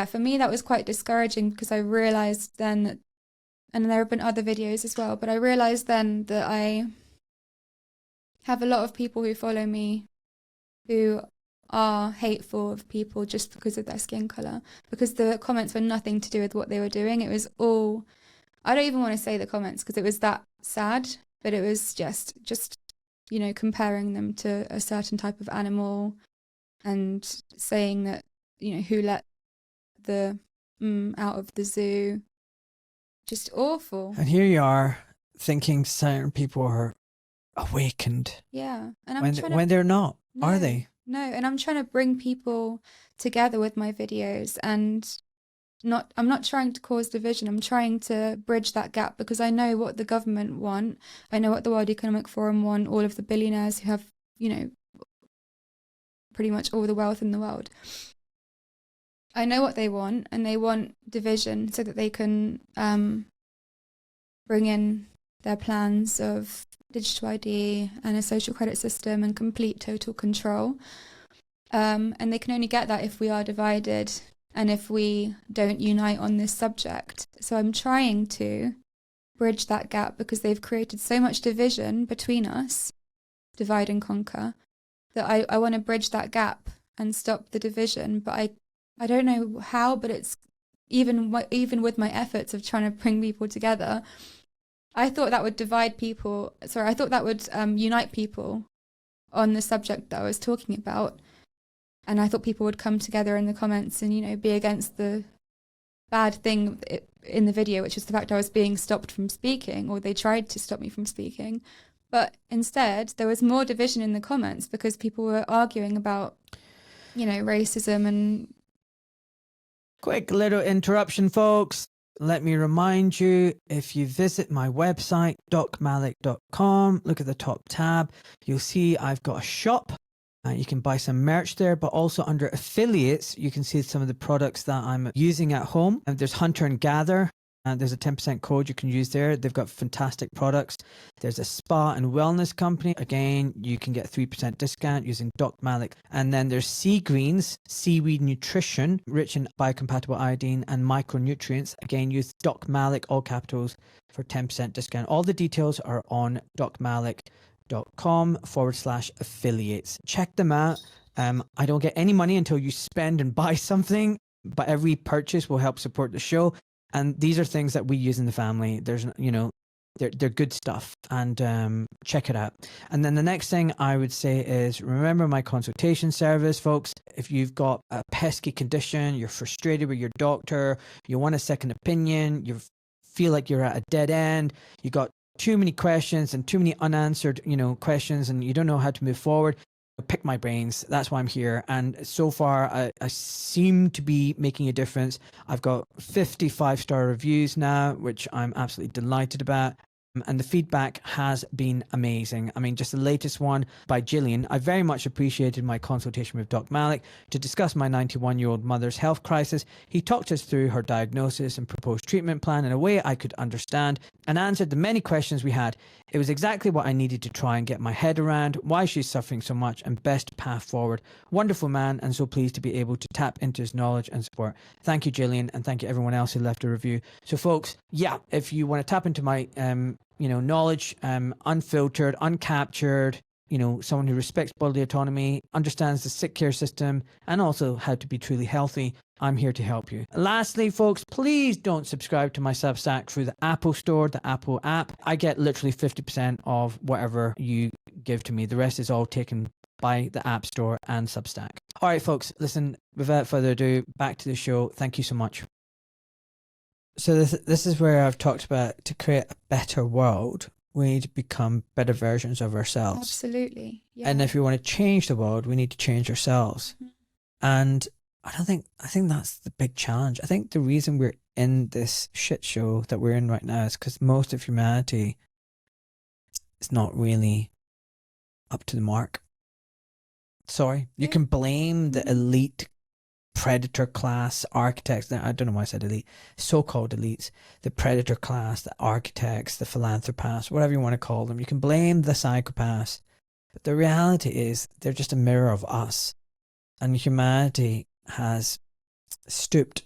C: for me, that was quite discouraging because I realised then that, and there have been other videos as well, but I realised then that I have a lot of people who follow me who are hateful of people just because of their skin colour, because the comments were nothing to do with what they were doing. It was all, I don't even want to say the comments because it was that sad, but it was just comparing them to a certain type of animal and saying that, who let the out of the zoo. Just awful.
B: And here you are thinking certain people are awakened.
C: Yeah. And
B: when they're not, are they?
C: No, and I'm trying to bring people together with my videos, and I'm not trying to cause division. I'm trying to bridge that gap because I know what the government want. I know what the World Economic Forum want, all of the billionaires who have, pretty much all the wealth in the world. I know what they want, and they want division so that they can bring in their plans of digital ID and a social credit system and complete total control. And they can only get that if we are divided and if we don't unite on this subject. So I'm trying to bridge that gap because they've created so much division between us, divide and conquer, that I want to bridge that gap and stop the division. But I don't know how, but it's even with my efforts of trying to bring people together, I thought that would divide people. Sorry, I thought that would unite people on the subject that I was talking about. And I thought people would come together in the comments and, be against the bad thing in the video, which is the fact I was being stopped from speaking, or they tried to stop me from speaking. But instead, there was more division in the comments because people were arguing about, racism and...
B: Quick little interruption, folks. Let me remind you, if you visit my website, docmalik.com, look at the top tab, you'll see I've got a shop. You can buy some merch there, but also under affiliates, you can see some of the products that I'm using at home. And there's Hunter and Gather, and there's a 10% code you can use there. They've got fantastic products. There's a spa and wellness company. Again, you can get 3% discount using Doc Malik. And then there's Sea Greens, seaweed nutrition, rich in biocompatible iodine and micronutrients. Again, use Doc Malik, all capitals, for 10% discount. All the details are on docmalik.com/affiliates. Check them out. I don't get any money until you spend and buy something, but every purchase will help support the show. And these are things that we use in the family. There's, they're good stuff, and check it out. And then the next thing I would say is remember my consultation service, folks. If you've got a pesky condition, you're frustrated with your doctor, you want a second opinion, you feel like you're at a dead end, you got too many questions and too many unanswered, questions, and you don't know how to move forward. pick my brains. That's why I'm here. And so far, I seem to be making a difference. I've got 55-star reviews now, which I'm absolutely delighted about. And the feedback has been amazing. I mean, just the latest one by Gillian. I very much appreciated my consultation with Dr. Malik to discuss my 91-year-old mother's health crisis. He talked us through her diagnosis and proposed treatment plan in a way I could understand and answered the many questions we had. It was exactly what I needed to try and get my head around why she's suffering so much and best path forward. Wonderful man, and so pleased to be able to tap into his knowledge and support. Thank you, Gillian, and thank you everyone else who left a review. So folks, yeah, if you want to tap into my knowledge, unfiltered, uncaptured, someone who respects bodily autonomy, understands the sick care system, and also how to be truly healthy, I'm here to help you. Lastly, folks, please don't subscribe to my Substack through the Apple Store, the Apple app. I get literally 50% of whatever you give to me. The rest is all taken by the App Store and Substack. All right, folks, listen, without further ado, back to the show. Thank you so much. So this is where I've talked about, to create a better world, we need to become better versions of ourselves.
C: Absolutely. Yeah.
B: And if we want to change the world, we need to change ourselves.
C: Mm-hmm.
B: And I think that's the big challenge. I think the reason we're in this shit show that we're in right now is because most of humanity is not really up to the mark. Sorry. You can blame the elite predator class architects. I don't know why I said elite, so-called elites, the predator class, the architects, the philanthropists, whatever you want to call them. You can blame the psychopaths, but the reality is they're just a mirror of us, and humanity has stooped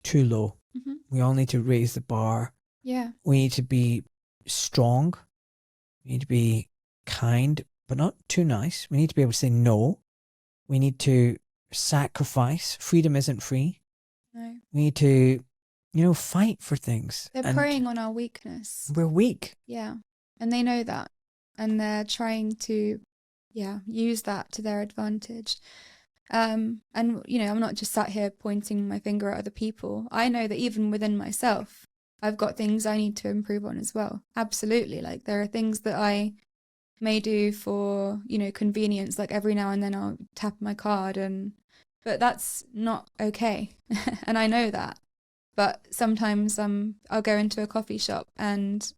B: too low.
C: Mm-hmm.
B: We all need to raise the bar.
C: Yeah.
B: We need to be strong. We need to be kind, but not too nice. We need to be able to say no. We need to sacrifice. Freedom isn't free.
C: No.
B: We need to, fight for things.
C: They're preying on our weakness.
B: We're weak.
C: Yeah. And they know that. And they're trying to, use that to their advantage. And, I'm not just sat here pointing my finger at other people. I know that even within myself, I've got things I need to improve on as well. Absolutely. Like, there are things that I may do for, convenience, like every now and then I'll tap my card, but that's not okay. And I know that. But sometimes I'll go into a coffee shop and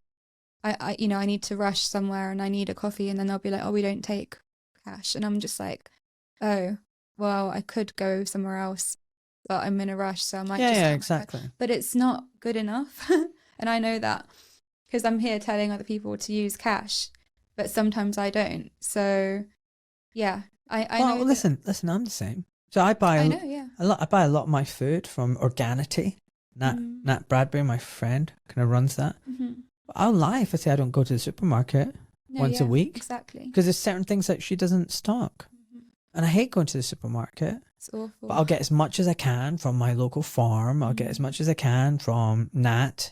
C: I need to rush somewhere and I need a coffee, and then they'll be like, oh, we don't take cash. And I'm just like, oh, well, I could go somewhere else, but I'm in a rush, so I might just...
B: Yeah, exactly.
C: But it's not good enough. And I know that because I'm here telling other people to use cash, but sometimes I don't. So, yeah, I know.
B: Well, listen, I'm the same. So I buy I buy a lot of my food from Organity. Nat Bradbury, my friend, kind of runs that. Mm-hmm. I'll lie if I say I don't go to the supermarket once a week.
C: Exactly.
B: Because there's certain things that she doesn't stock. Mm-hmm. And I hate going to the supermarket.
C: It's awful.
B: But I'll get as much as I can from my local farm. I'll get as much as I can from Nat.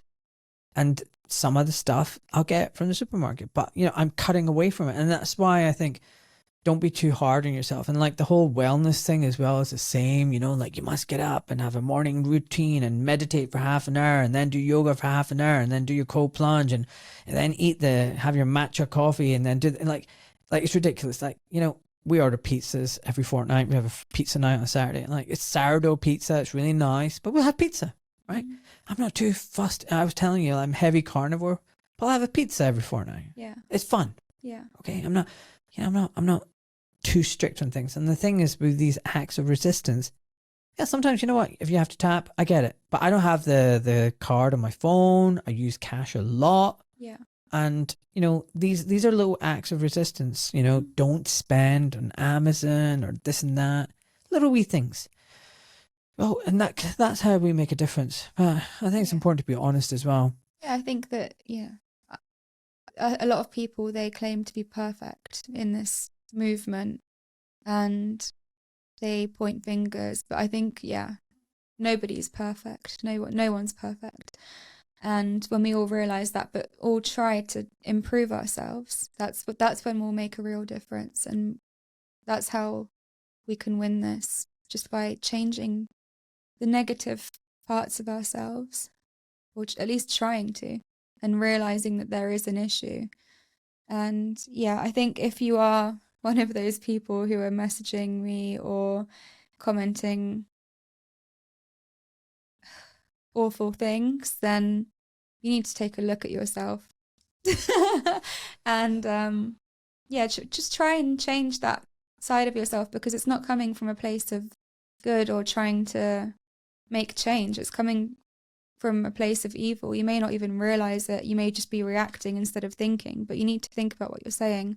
B: And some of the stuff I'll get from the supermarket. But, I'm cutting away from it. And that's why I think don't be too hard on yourself. And like the whole wellness thing as well is the same, like you must get up and have a morning routine and meditate for half an hour and then do yoga for half an hour and then do your cold plunge and then have your matcha coffee and then like it's ridiculous. Like, we order pizzas every fortnight. We have a pizza night on a Saturday. And like, it's sourdough pizza. It's really nice, but we'll have pizza, right? Mm-hmm. I'm not too fussed. I was telling you, I'm heavy carnivore, but I'll have a pizza every fortnight.
C: Yeah.
B: It's fun.
C: Yeah.
B: Okay. I'm not too strict on things. And the thing is with these acts of resistance, sometimes, if you have to tap, I get it. But I don't have the card on my phone. I use cash a lot.
C: Yeah. And,
B: these are little acts of resistance, don't spend on Amazon or this and that. Little wee things. Oh, and that's how we make a difference. I think it's important to be honest as well.
C: Yeah, I think that, a lot of people, they claim to be perfect in this movement and they point fingers, but I think nobody's perfect. No one's perfect. And when we all realize that, but all try to improve ourselves, that's when we'll make a real difference. And that's how we can win this, just by changing the negative parts of ourselves, or at least trying to, and realizing that there is an issue. And I think if you are one of those people who are messaging me or commenting awful things, then you need to take a look at yourself. And just try and change that side of yourself, because it's not coming from a place of good or trying to make change. It's coming from a place of evil. You may not even realize it. You may just be reacting instead of thinking, but you need to think about what you're saying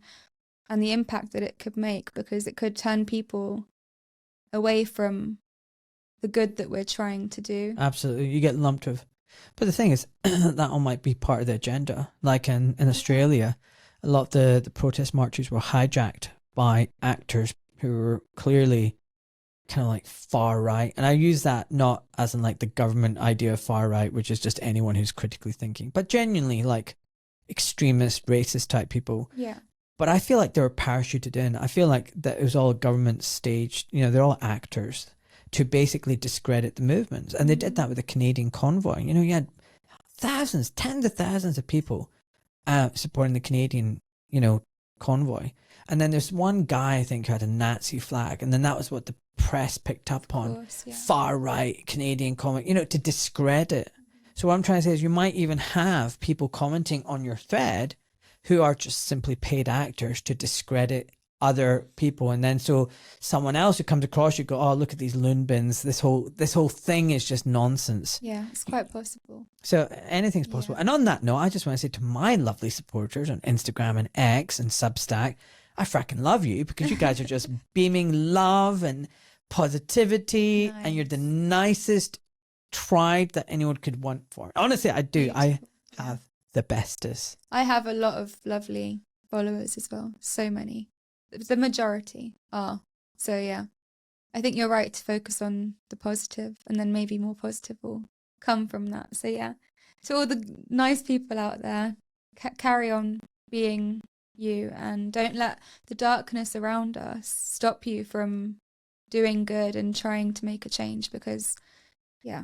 C: and the impact that it could make, because it could turn people away from the good that we're trying to do.
B: Absolutely. You get lumped with. But the thing is, that all might be part of the agenda. Like in Australia, a lot of the protest marches were hijacked by actors who were clearly kind of like far right. And I use that not as in like the government idea of far right, which is just anyone who's critically thinking, but genuinely like extremist, racist type people.
C: Yeah.
B: But I feel like they were parachuted in. I feel like that it was all government staged. You know, they're all actors to basically discredit the movements. And they did that with the Canadian convoy. You know, you had thousands, tens of thousands of people supporting the Canadian, you know, convoy. And then there's one guy, I think, who had a Nazi flag. And then that was what the press picked up on.
C: Course, yeah.
B: Far right Canadian convoy, you know, to discredit. So what I'm trying to say is you might even have people commenting on your thread who are just simply paid actors to discredit other people, and then so someone else who comes across you go, oh, look at these loon bins, this whole thing is just nonsense.
C: Yeah, it's quite possible.
B: So anything's possible. And on that note, I just want to say to my lovely supporters on Instagram and X and Substack, I fracking love you, because you guys are just beaming love and positivity.
C: Nice.
B: And you're the nicest tribe that anyone could want for. Honestly, I do.
C: Beautiful.
B: I have the bestest.
C: I have a lot of lovely followers as well. So many. The majority are. So yeah, I think you're right to focus on the positive, and then maybe more positive will come from that. So yeah, to all the nice people out there, carry on being you, and don't let the darkness around us stop you from doing good and trying to make a change, because yeah,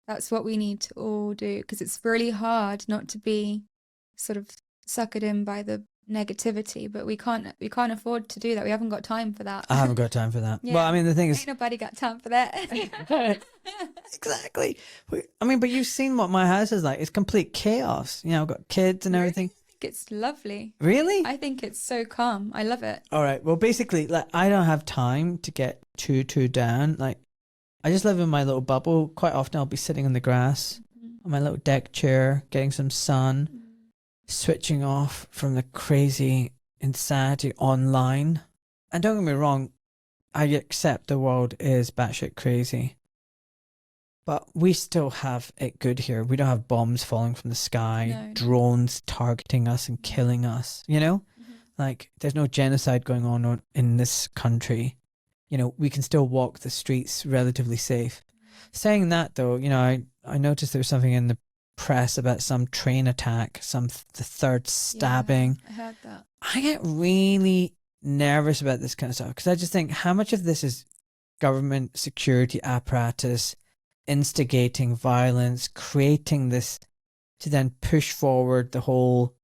C: that's what we need to all do, because it's really hard not to be sort of suckered in by the negativity, but we can't afford to do that. We haven't got time for that.
B: I haven't got time for that.
C: Yeah.
B: Well, I mean, the thing is,
C: ain't nobody got time for that.
B: exactly. I mean, but you've seen what my house is like. It's complete chaos. You know, I've got kids and everything.
C: I think it's lovely.
B: Really?
C: I think it's so calm. I love it.
B: All right. Well, basically, like, I don't have time to get too down. Like, I just live in my little bubble. Quite often I'll be sitting on the grass on my little deck chair, getting some sun, switching off from the crazy insanity online. And don't get me wrong, I accept the world is batshit crazy, but we still have it good here. We don't have bombs falling from the sky,
C: No.
B: drones targeting us and killing us, you know? Like, there's no genocide going on in this country. You know, we can still walk the streets relatively safe. Saying that, though, you know, I noticed there was something in the press about some train attack, the third stabbing.
C: Yeah, I heard that.
B: I get really nervous about this kind of stuff, because I just think, how much of this is government security apparatus instigating violence, creating this to then push forward the whole,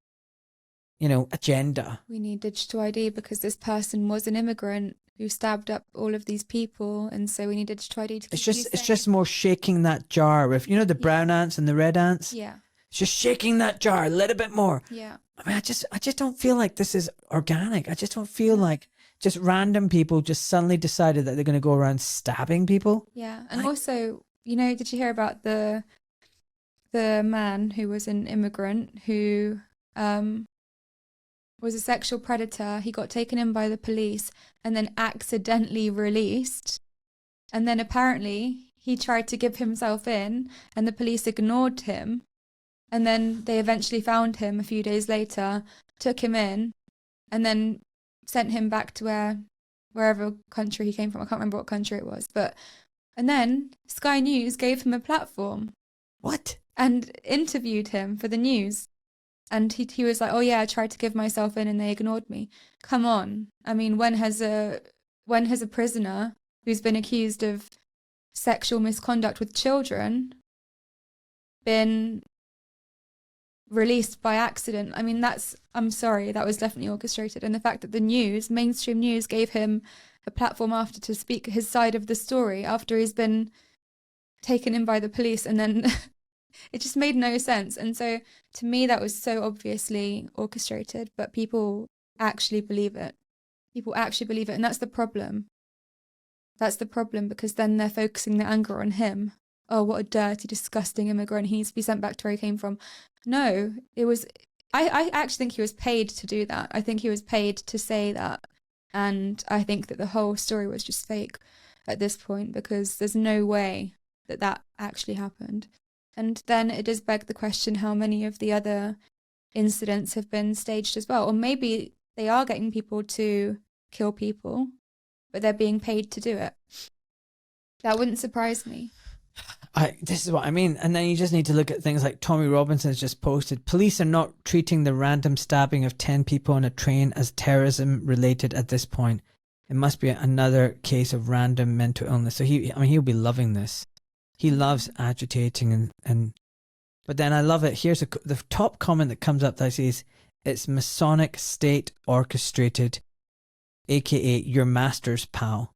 B: you know, agenda?
C: We need digital ID because this person was an immigrant who stabbed up all of these people, and so we need digital ID to keep you
B: It's
C: safe.
B: just more shaking that jar with, you know, the brown ants and the red ants.
C: Yeah,
B: It's just shaking that jar a little bit more.
C: yeah.
B: I mean, I just don't feel like this is organic. I just don't feel like just random people just suddenly decided that they're going to go around stabbing people.
C: Yeah, and also, you know, did you hear about the man who was an immigrant who was a sexual predator? He got taken in by the police and then accidentally released. And then apparently he tried to give himself in and the police ignored him. And then they eventually found him a few days later, took him in, and then sent him back to wherever country he came from. I can't remember what country it was. And then Sky News gave him a platform.
B: What?
C: And interviewed him for the news. And he was like, oh yeah, I tried to give myself in and they ignored me. Come on. I mean, when has a prisoner who's been accused of sexual misconduct with children been released by accident. I mean, I'm sorry, that was definitely orchestrated. And the fact that the news, mainstream news, gave him a platform after to speak his side of the story after he's been taken in by the police, and then it just made no sense. And so to me, that was so obviously orchestrated, but people actually believe it. People actually believe it. And that's the problem. That's the problem, because then they're focusing their anger on him. Oh, what a dirty, disgusting immigrant. He needs to be sent back to where he came from. No, it was, I actually think he was paid to do that. I think he was paid to say that. And I think that the whole story was just fake at this point, because there's no way that that actually happened. And then it does beg the question how many of the other incidents have been staged as well. Or maybe they are getting people to kill people, but they're being paid to do it. That wouldn't surprise me.
B: This is what I mean. And then you just need to look at things like Tommy Robinson's just posted. Police are not treating the random stabbing of 10 people on a train as terrorism related at this point. It must be another case of random mental illness. So he'll be loving this. He loves agitating and but then I love it. Here's the top comment that comes up that says, it's Masonic state orchestrated, aka your master's pal.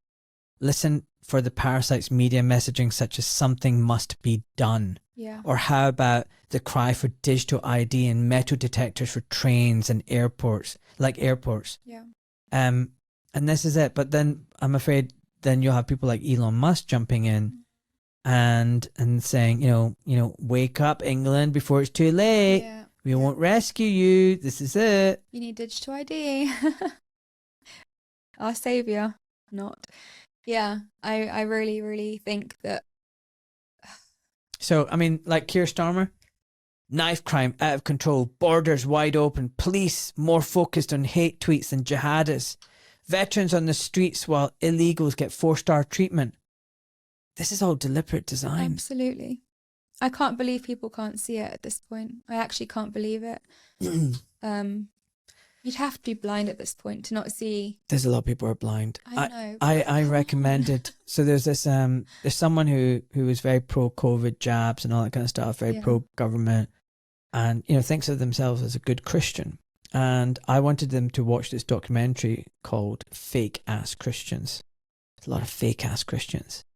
B: Listen for the parasites media messaging such as something must be done.
C: Yeah.
B: Or how about the cry for digital ID and metal detectors for trains and airports, like airports.
C: Yeah.
B: And this is it. But then I'm afraid then you'll have people like Elon Musk jumping in and saying, you know, wake up England before it's too late.
C: Yeah.
B: We won't rescue you. This is it.
C: You need digital ID. Our savior. Not. Yeah, I really, really think that.
B: So, I mean, like Keir Starmer, knife crime out of control, borders wide open, police more focused on hate tweets than jihadists, veterans on the streets while illegals get 4-star treatment. This is all deliberate design.
C: Absolutely. I can't believe people can't see it at this point. I actually can't believe it. You'd have to be blind at this point to not see.
B: There's a lot of people who are blind.
C: I know.
B: I recommended. So there's this there's someone who is very pro COVID jabs and all that kind of stuff, very pro government, and thinks of themselves as a good Christian. And I wanted them to watch this documentary called Fake Ass Christians. There's a lot of fake ass Christians,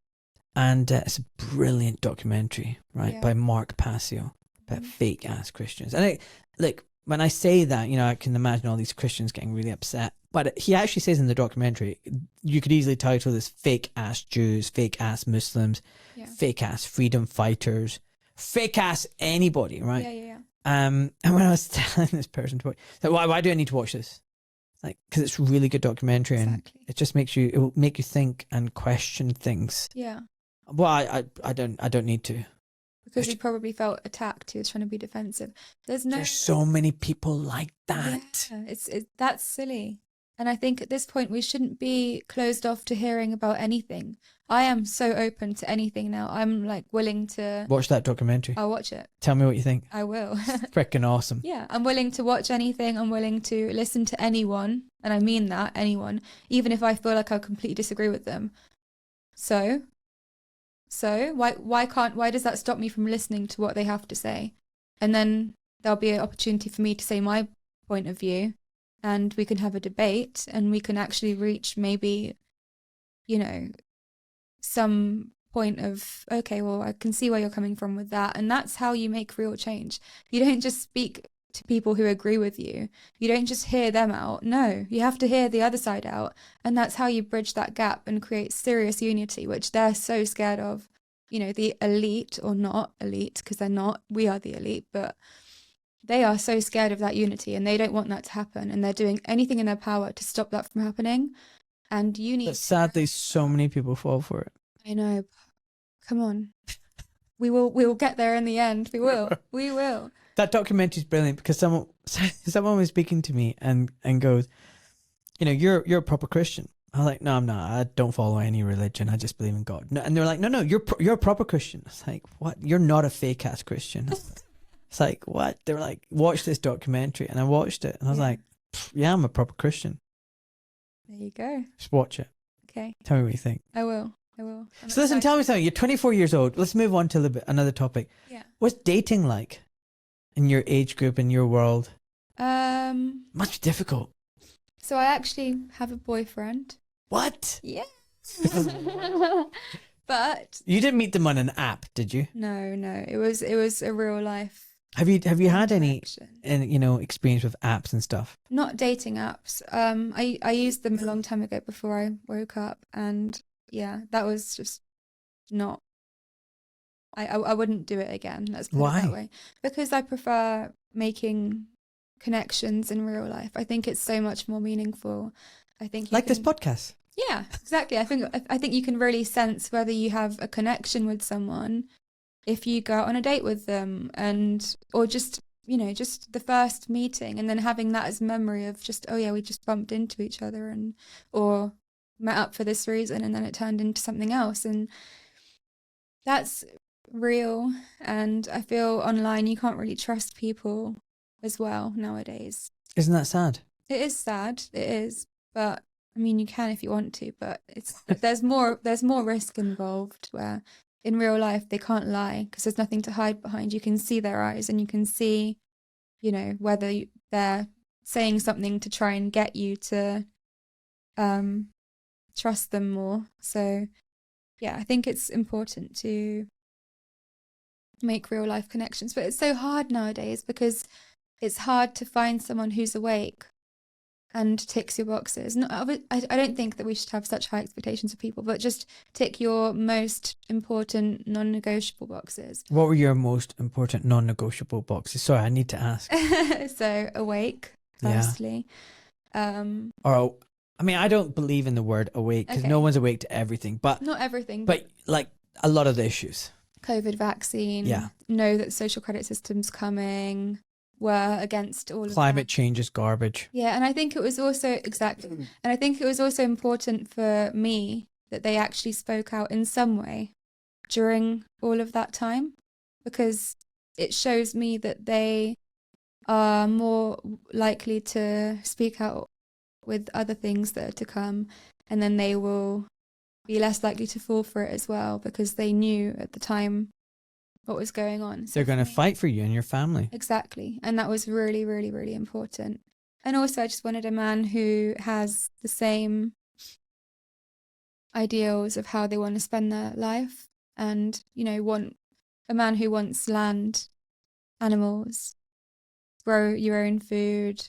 B: and it's a brilliant documentary, right, by Mark Passio about fake ass Christians. And when I say that, I can imagine all these Christians getting really upset. But he actually says in the documentary, you could easily title this fake ass Jews, fake ass Muslims, fake ass freedom fighters, fake ass anybody, right?
C: Yeah.
B: And when I was telling this person to watch, why do I need to watch this? Like, because it's a really good documentary, and it just it will make you think and question things.
C: Yeah.
B: Well, I don't need to.
C: Because he probably felt attacked. He was trying to be defensive. There's
B: so many people like that.
C: Yeah, that's silly. And I think at this point we shouldn't be closed off to hearing about anything. I am so open to anything now. I'm like willing to
B: watch that documentary.
C: I'll watch it.
B: Tell me what you think.
C: I will.
B: Freaking awesome.
C: Yeah, I'm willing to watch anything. I'm willing to listen to anyone, and I mean that, anyone, even if I feel like I completely disagree with them. So why does that stop me from listening to what they have to say? And then there'll be an opportunity for me to say my point of view, and we can have a debate, and we can actually reach maybe, some point of, okay, well, I can see where you're coming from with that. And that's how you make real change. You don't just speak to people who agree with you. You don't just hear them out. No, you have to hear the other side out. And that's how you bridge that gap and create serious unity, which they're so scared of. The elite, or not elite, because they're not, we are the elite, but they are so scared of that unity, and they don't want that to happen. And they're doing anything in their power to stop that from happening. And you need.
B: But sadly, so many people fall for it.
C: I know. Come on. We will get there in the end. We will. We will.
B: That documentary is brilliant because someone was speaking to me and goes, you're a proper Christian. I was like, no, I'm not. I don't follow any religion. I just believe in God. No, and they're like, no, you're a proper Christian. It's like, what? You're not a fake ass Christian. It's like, what? They were like, watch this documentary, and I watched it, and I was like, yeah, I'm a proper Christian.
C: There you go.
B: Just watch it.
C: Okay.
B: Tell me what you think.
C: I will.
B: So listen, tell me something. You're 24 years old. Let's move on to another topic.
C: Yeah.
B: What's dating like in your age group, in your world?
C: Um,
B: Must be difficult.
C: so I actually have a boyfriend.
B: What?
C: Yeah. But
B: You didn't meet them on an app, did you?
C: no, it was a real life
B: Have you had any
C: interaction.
B: experience with apps and stuff?
C: Not dating apps. I used them a long time ago before I woke up, and yeah, that was just not. I wouldn't do it again. Let's put it
B: Why?
C: that way. Because I prefer making connections in real life. I think it's so much more meaningful. I think
B: Like this podcast.
C: Yeah, exactly. I think you can really sense whether you have a connection with someone if you go out on a date with them, and or just just the first meeting, and then having that as memory of just, oh yeah, we just bumped into each other, and or met up for this reason, and then it turned into something else, and that's real. And I feel online you can't really trust people as well nowadays.
B: Isn't that sad?
C: It is sad, it is, but I mean, you can if you want to, but there's more risk involved, where in real life they can't lie because there's nothing to hide behind. You can see their eyes, and you can see, whether they're saying something to try and get you to trust them more. So yeah, I think it's important to make real life connections, but it's so hard nowadays because it's hard to find someone who's awake and ticks your boxes. No, I don't think that we should have such high expectations of people, but just tick your most important non-negotiable boxes.
B: What were your most important non-negotiable boxes? Sorry, I need to ask.
C: So awake, firstly.
B: Or, I mean, I don't believe in the word awake because no one's awake to everything, but
C: not everything,
B: but like a lot of the issues.
C: COVID vaccine.
B: Yeah.
C: Know that social credit system's coming. Were against all of
B: Climate
C: that.
B: change is garbage.
C: Yeah, and I think it was also and I think it was also important for me that they actually spoke out in some way during all of that time, because it shows me that they are more likely to speak out with other things that are to come, and then they will be less likely to fall for it as well, because they knew at the time what was going on. So
B: they're going to fight for you and your family.
C: Exactly. And that was really, really, really important. And also I just wanted a man who has the same ideals of how they want to spend their life, and, want a man who wants land, animals, grow your own food,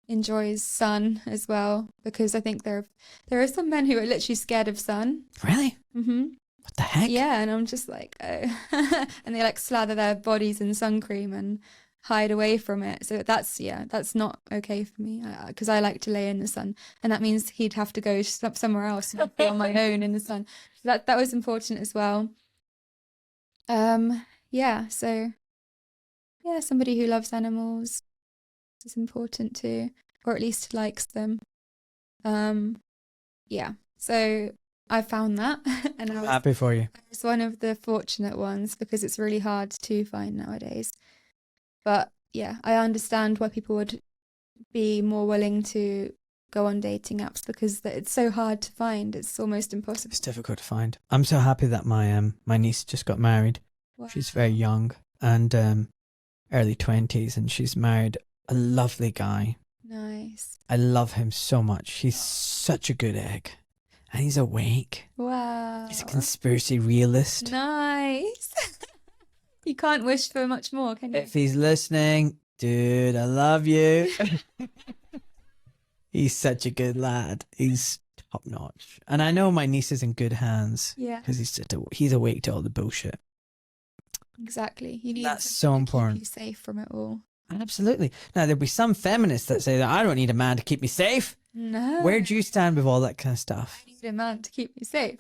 C: enjoys sun as well, because I think there are some men who are literally scared of sun.
B: Really?
C: Mm-hmm.
B: What the heck?
C: Yeah, and I'm just like, oh. And they slather their bodies in sun cream and hide away from it. So that's not okay for me, because I like to lay in the sun, and that means he'd have to go somewhere else and be on my own in the sun. So that was important as well. So somebody who loves animals is important too, or at least likes them. So I found that, and I was
B: happy for you.
C: I was one of the fortunate ones, because it's really hard to find nowadays. But yeah, I understand why people would be more willing to go on dating apps, because it's so hard to find. It's almost impossible.
B: It's difficult to find. I'm so happy that my niece just got married.
C: Wow.
B: She's very young and early 20s, and she's married a lovely guy.
C: Nice.
B: I love him so much. He's such a good egg. And he's awake.
C: Wow.
B: He's a conspiracy realist.
C: Nice. You can't wish for much more, can you?
B: If he's listening, dude, I love you. He's such a good lad. He's top notch. And I know my niece is in good hands.
C: Yeah.
B: Because he's awake to all the bullshit.
C: Exactly. You need
B: That's
C: someone
B: so
C: to
B: important.
C: keep you safe from it all.
B: Absolutely. Now, there'll be some feminists that say that I don't need a man to keep me safe.
C: No.
B: Where do you stand with all that kind of stuff?
C: I need a man to keep me safe.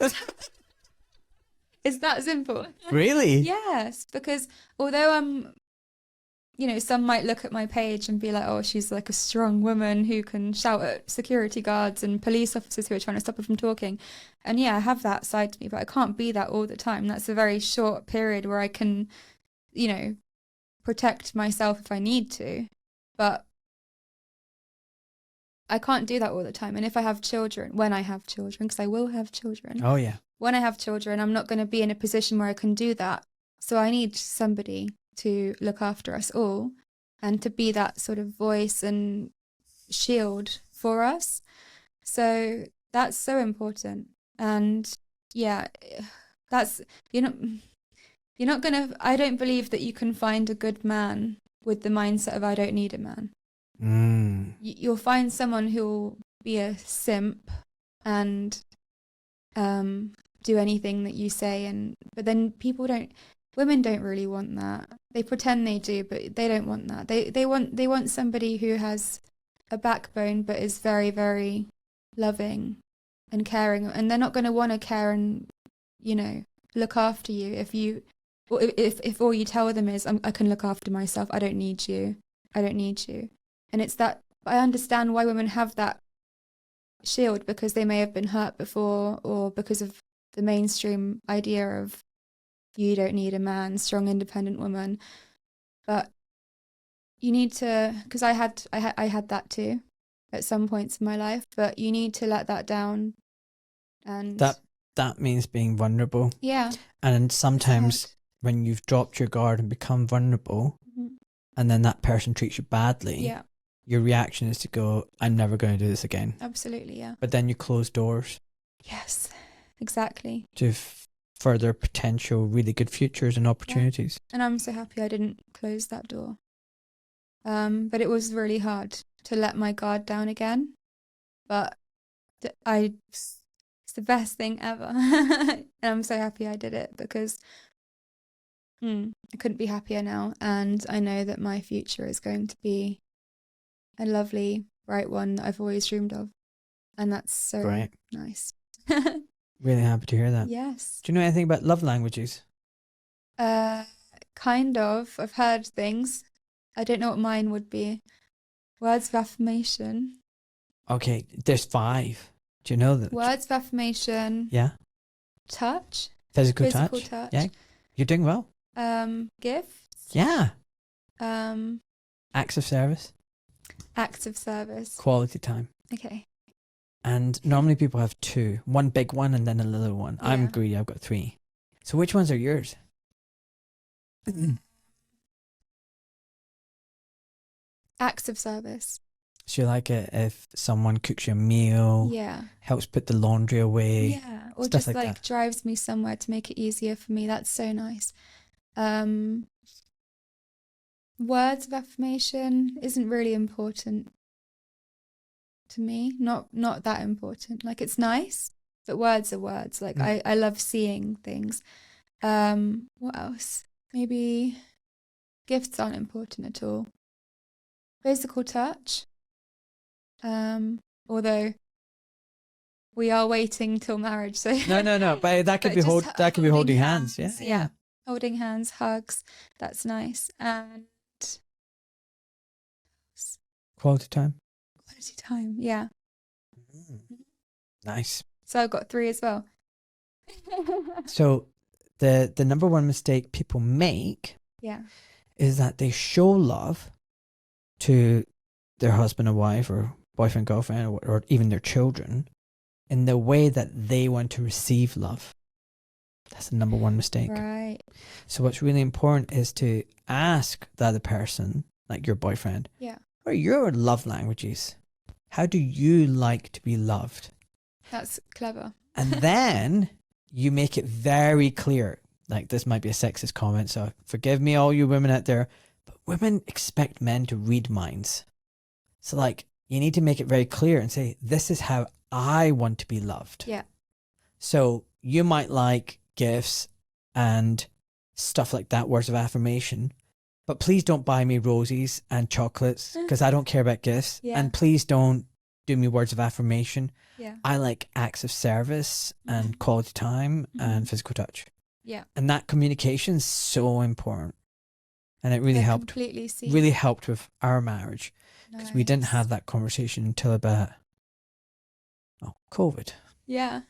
C: It's that simple.
B: Really?
C: Yes, because although some might look at my page and be like, oh, she's like a strong woman who can shout at security guards and police officers who are trying to stop her from talking. And yeah, I have that side to me, but I can't be that all the time. That's a very short period where I can, protect myself if I need to. But I can't do that all the time. And if I have children, when I have children, because I will have children.
B: Oh, yeah.
C: When I have children, I'm not going to be in a position where I can do that So I need somebody to look after us all and to be that sort of voice and shield for us. So that's so important. And yeah, that's, you're not gonna, I don't believe that you can find a good man with the mindset of I don't need a man. You'll find someone who'll be a simp and do anything that you say, but then women don't really want that. They pretend they do, but they don't want that. They want somebody who has a backbone but is very, very loving and caring, and they're not going to want to care and, you know, look after you if all you tell them is I can look after myself, I don't need you. And it's that I understand why women have that shield, because they may have been hurt before, or because of the mainstream idea of you don't need a man, strong independent woman. But you need to, because I had that too at some points in my life, but you need to let that down. And
B: that means being vulnerable.
C: Yeah.
B: And sometimes when you've dropped your guard and become vulnerable, and then that person treats you badly, your reaction is to go, I'm never going to do this again.
C: Absolutely, yeah.
B: But then you close doors.
C: Yes, exactly.
B: To further potential really good futures and opportunities.
C: Yeah. And I'm so happy I didn't close that door. But it was really hard to let my guard down again. But it's the best thing ever. And I'm so happy I did it, because I couldn't be happier now. And I know that my future is going to be a lovely, bright one that I've always dreamed of. And that's so
B: Great.
C: Nice.
B: Really happy to hear that.
C: Yes.
B: Do you know anything about love languages?
C: Kind of. I've heard things. I don't know what mine would be. Words of affirmation.
B: Okay, there's 5. Do you know that?
C: Words of affirmation.
B: Yeah.
C: Touch.
B: Physical touch. Yeah. You're doing well.
C: Gifts.
B: Yeah.
C: Acts
B: of service. Quality time.
C: Okay.
B: And normally people have 2. One big one and then a little one.
C: Yeah.
B: I'm greedy. I've got 3. So which ones are yours?
C: Acts of service.
B: So you like it if someone cooks you a meal, helps put the laundry away,
C: or
B: stuff
C: just
B: like that.
C: Drives me somewhere to make it easier for me. That's so nice. Words of affirmation isn't really important to me. Not that important. Like, it's nice, but words are words. Like, I love seeing things. What else? Maybe gifts aren't important at all. Physical touch. Although we are waiting till marriage, so
B: no. But that could be holding hands. Yeah.
C: Holding hands, hugs. That's nice. And
B: quality time.
C: Quality time. Yeah.
B: Nice.
C: So I've got 3 as well.
B: So the number one mistake people make is that they show love to their husband or wife or boyfriend, girlfriend, or even their children in the way that they want to receive love. That's the number one mistake.
C: Right.
B: So what's really important is to ask the other person, like your boyfriend, what are your love languages? How do you like to be loved?
C: That's clever.
B: And then you make it very clear. Like, this might be a sexist comment, so forgive me, all you women out there, but women expect men to read minds. So, like, you need to make it very clear and say, this is how I want to be loved.
C: Yeah.
B: So you might like gifts and stuff like that, words of affirmation, but please don't buy me roses and chocolates because I don't care about gifts.
C: Yeah.
B: And please don't do me words of affirmation.
C: Yeah.
B: I like acts of service and quality time and physical touch.
C: Yeah.
B: And that communication is so important. And it really helped.
C: Completely see.
B: Really helped with our marriage because we didn't have that conversation until about COVID.
C: Yeah.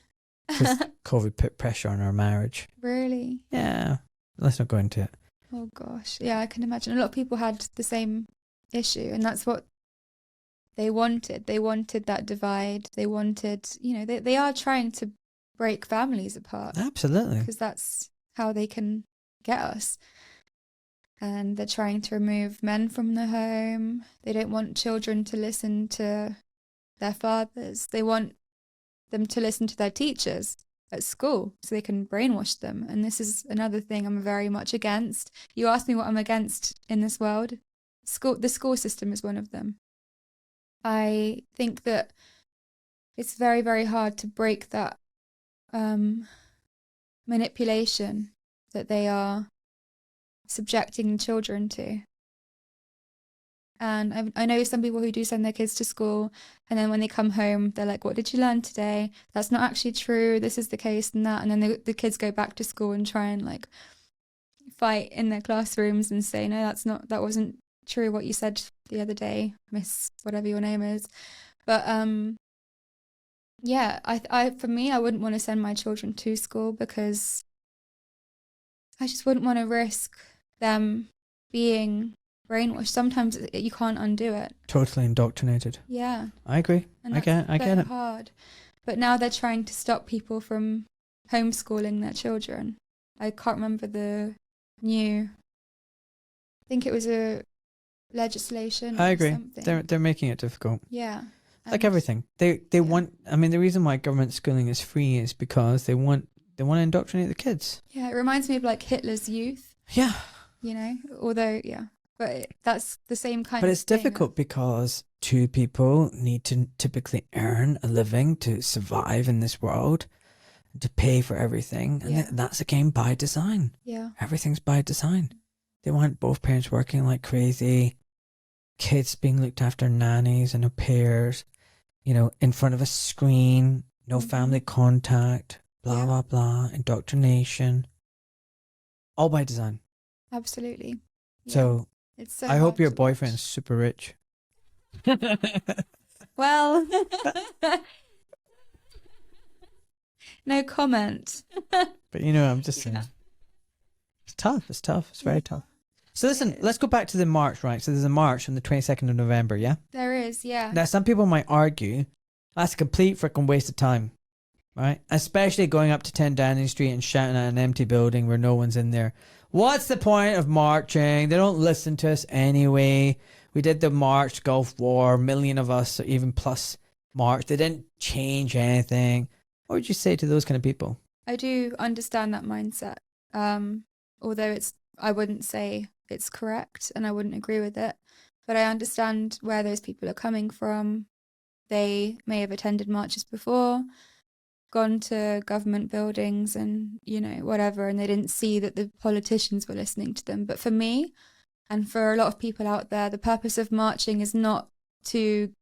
B: Because COVID put pressure on our marriage.
C: Really?
B: Yeah. Let's not go into it.
C: Oh gosh. Yeah, I can imagine. A lot of people had the same issue, and that's what they wanted. They wanted that divide. They wanted, they are trying to break families apart.
B: Absolutely.
C: Because that's how they can get us. And they're trying to remove men from the home. They don't want children to listen to their fathers. They want them to listen to their teachers at school so they can brainwash them. And this is another thing I'm very much against. You asked me what I'm against in this world. The school system is one of them. I think that it's very, very hard to break that manipulation that they are subjecting children to. And I know some people who do send their kids to school, and then when they come home, they're like, what did you learn today? That's not actually true. This is the case and that. And then the kids go back to school and try and like fight in their classrooms and say, no, that wasn't true what you said the other day, Miss whatever your name is. But yeah, I for me, I wouldn't want to send my children to school because I just wouldn't want to risk them being brainwashed. Sometimes you can't undo it.
B: Totally indoctrinated.
C: Yeah.
B: I agree.
C: And
B: I get it.
C: Hard. But now they're trying to stop people from homeschooling their children. I can't remember the new, I think it was a legislation.
B: I agree.
C: Something.
B: They're making it difficult.
C: Yeah.
B: Like everything. They want, I mean, the reason why government schooling is free is because they want to indoctrinate the kids.
C: Yeah, it reminds me of like Hitler's youth.
B: Yeah.
C: You know, although, yeah. But that's the same kind of thing.
B: But it's difficult because two people need to typically earn a living to survive in this world, to pay for everything. And that's again by design.
C: Yeah.
B: Everything's by design. They want both parents working like crazy, kids being looked after, nannies and au pairs, you know, in front of a screen, no family contact, blah, blah, blah, indoctrination. All by design.
C: Absolutely. Yeah.
B: So,
C: it's so
B: I hope your
C: hard to
B: boyfriend
C: watch.
B: is super rich.
C: Well, no comment.
B: But you know, I'm just saying. It's tough. It's very tough. So listen, let's go back to the march, right? So there's a march on the 22nd of November, yeah?
C: There is, yeah.
B: Now, some people might argue that's a complete freaking waste of time, right? Especially going up to 10 Downing Street and shouting at an empty building where no one's in there. What's the point of marching? They don't listen to us anyway. We did the March Gulf War, a million of us, or even plus march. They didn't change anything. What would you say to those kind of people?
C: I do understand that mindset. Although I wouldn't say it's correct and I wouldn't agree with it. But I understand where those people are coming from. They may have attended marches before, gone to government buildings and, you know, whatever, and they didn't see that the politicians were listening to them. But for me, and for a lot of people out there, the purpose of marching is not to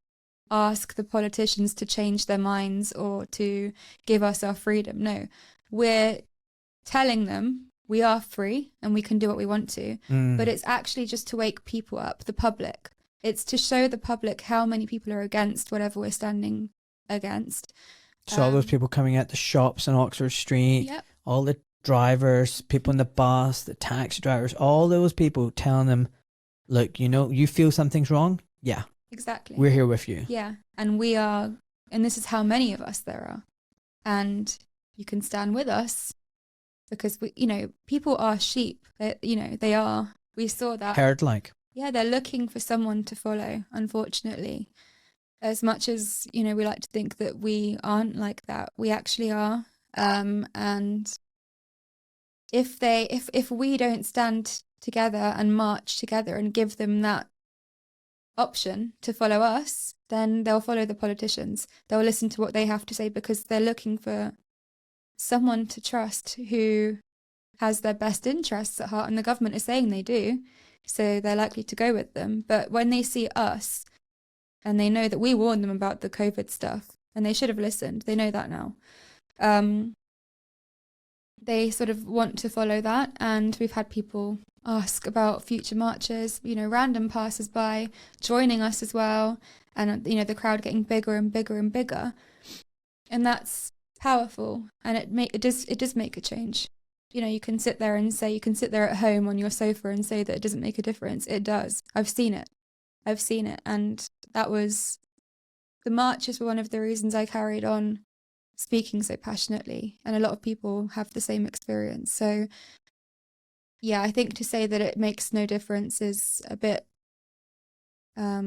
C: ask the politicians to change their minds or to give us our freedom. No, we're telling them we are free and we can do what we want to. But it's actually just to wake people up, the public. It's to show the public how many people are against whatever we're standing against.
B: So all those people coming out the shops on Oxford Street, all the drivers, people in the bus, the taxi drivers, all those people telling them, look, you know, you feel something's wrong? Yeah.
C: Exactly.
B: We're here with you.
C: Yeah. And we are, and this is how many of us there are. And you can stand with us because, we, you know, people are sheep. You know, they are. We saw that.
B: Herd-like.
C: Yeah, they're looking for someone to follow, unfortunately. As much as, you know, we like to think that we aren't like that, we actually are. And if we don't stand together and march together and give them that option to follow us, then they'll follow the politicians. They'll listen to what they have to say because they're looking for someone to trust who has their best interests at heart, and the government is saying they do, so they're likely to go with them. But when they see us, and they know that we warned them about the COVID stuff, and they should have listened. They know that now. They sort of want to follow that, and we've had people ask about future marches, you know, random passers-by joining us as well, and, you know, the crowd getting bigger and bigger and bigger. And that's powerful, and it does make a change. You know, you can sit there at home on your sofa and say that it doesn't make a difference. It does. I've seen it. And that was, the marches were one of the reasons I carried on speaking so passionately. And a lot of people have the same experience. So yeah, I think to say that it makes no difference is a bit, I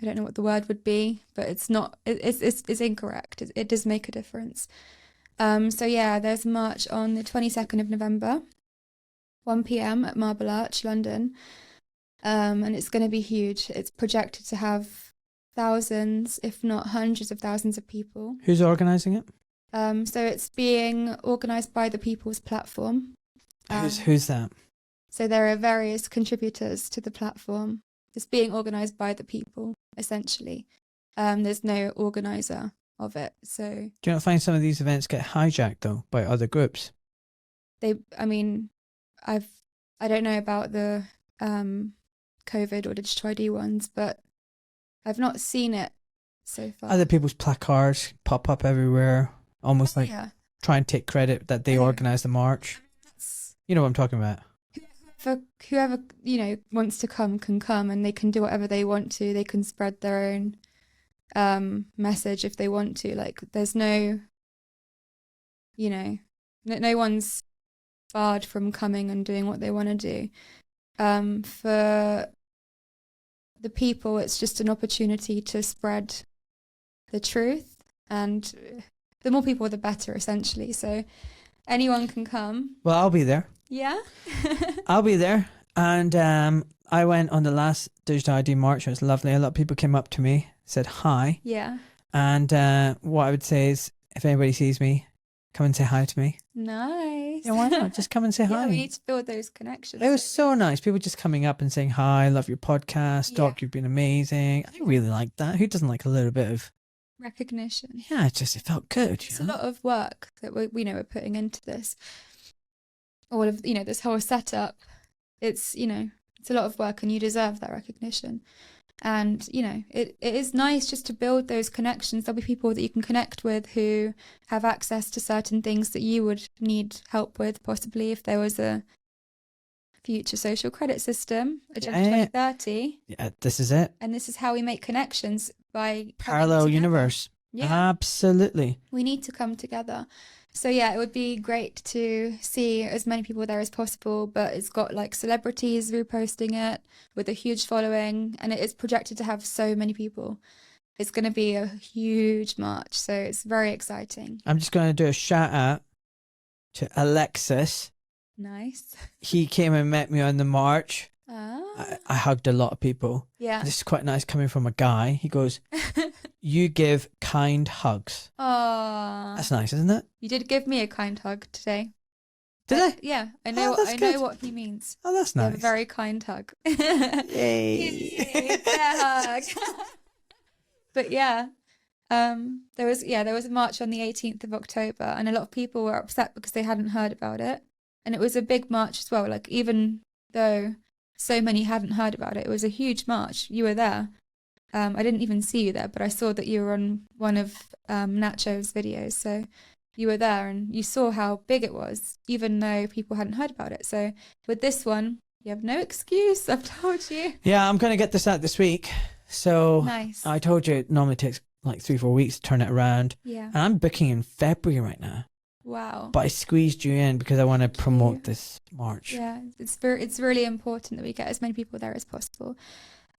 C: don't know what the word would be, but it's not, it's incorrect. It does make a difference. So yeah, there's a march on the 22nd of November, 1 p.m. at Marble Arch, London. And it's going to be huge. It's projected to have thousands, if not hundreds of thousands of people.
B: Who's organising it?
C: So it's being organised by the People's Platform.
B: Who's that?
C: So there are various contributors to the platform. It's being organised by the people, essentially. There's no organiser of it. So
B: Do you not find some of these events get hijacked though by other groups?
C: I don't know about the COVID or digital ID ones, but I've not seen it so far.
B: Other people's placards pop up everywhere, almost like try and take credit that they organised the march. You know what I'm talking about.
C: For whoever, wants to come can come, and they can do whatever they want to. They can spread their own message if they want to. Like, there's no one's barred from coming and doing what they want to do. For the people, it's just an opportunity to spread the truth, and the more people, the better, essentially. So anyone can come.
B: Well, I'll be there.
C: Yeah.
B: I'll be there. And I went on the last digital ID march. It was lovely. A lot of people came up to me, said hi.
C: Yeah.
B: And what I would say is, if anybody sees me, come and say hi to me.
C: Nice.
B: Yeah, why not? Just come and say hi.
C: Yeah, we need to build those connections.
B: It was so nice. People just coming up and saying hi, love your podcast, Doc, you've been amazing. I really like that. Who doesn't like a little bit of
C: recognition?
B: Yeah, it felt good.
C: It's a lot of work that we're putting into this. All of this whole setup. It's it's a lot of work, and you deserve that recognition. And it is nice just to build those connections. There'll be people that you can connect with who have access to certain things that you would need help with, possibly if there was a future social credit system, Agenda 2030.
B: Yeah, this is it.
C: And this is how we make connections, by
B: parallel universe. Yeah, absolutely.
C: We need to come together. So yeah, it would be great to see as many people there as possible, but it's got like celebrities reposting it with a huge following, and it is projected to have so many people. It's going to be a huge march, so it's very exciting.
B: I'm just going to do a shout out to Alexis.
C: Nice.
B: He came and met me on the march. I hugged a lot of people.
C: Yeah.
B: This is quite nice coming from a guy. He goes, you give kind hugs.
C: Aww.
B: That's nice, isn't it?
C: You did give me a kind hug today.
B: Did I?
C: Yeah, I know. I know what he means.
B: Oh, that's nice.
C: A very kind hug.
B: Yay!
C: Hug. But yeah, there was a march on the 18th of October, and a lot of people were upset because they hadn't heard about it, and it was a big march as well. Like, even though so many hadn't heard about it, it was a huge march. You were there. I didn't even see you there, but I saw that you were on one of Nacho's videos. So you were there and you saw how big it was, even though people hadn't heard about it. So with this one, you have no excuse. I've told you.
B: Yeah, I'm going to get this out this week. So
C: nice.
B: I told you it normally takes like 3-4 weeks to turn it around.
C: Yeah.
B: And I'm booking in February right now.
C: Wow.
B: But I squeezed you in because I want to promote this march.
C: Yeah, it's really important that we get as many people there as possible.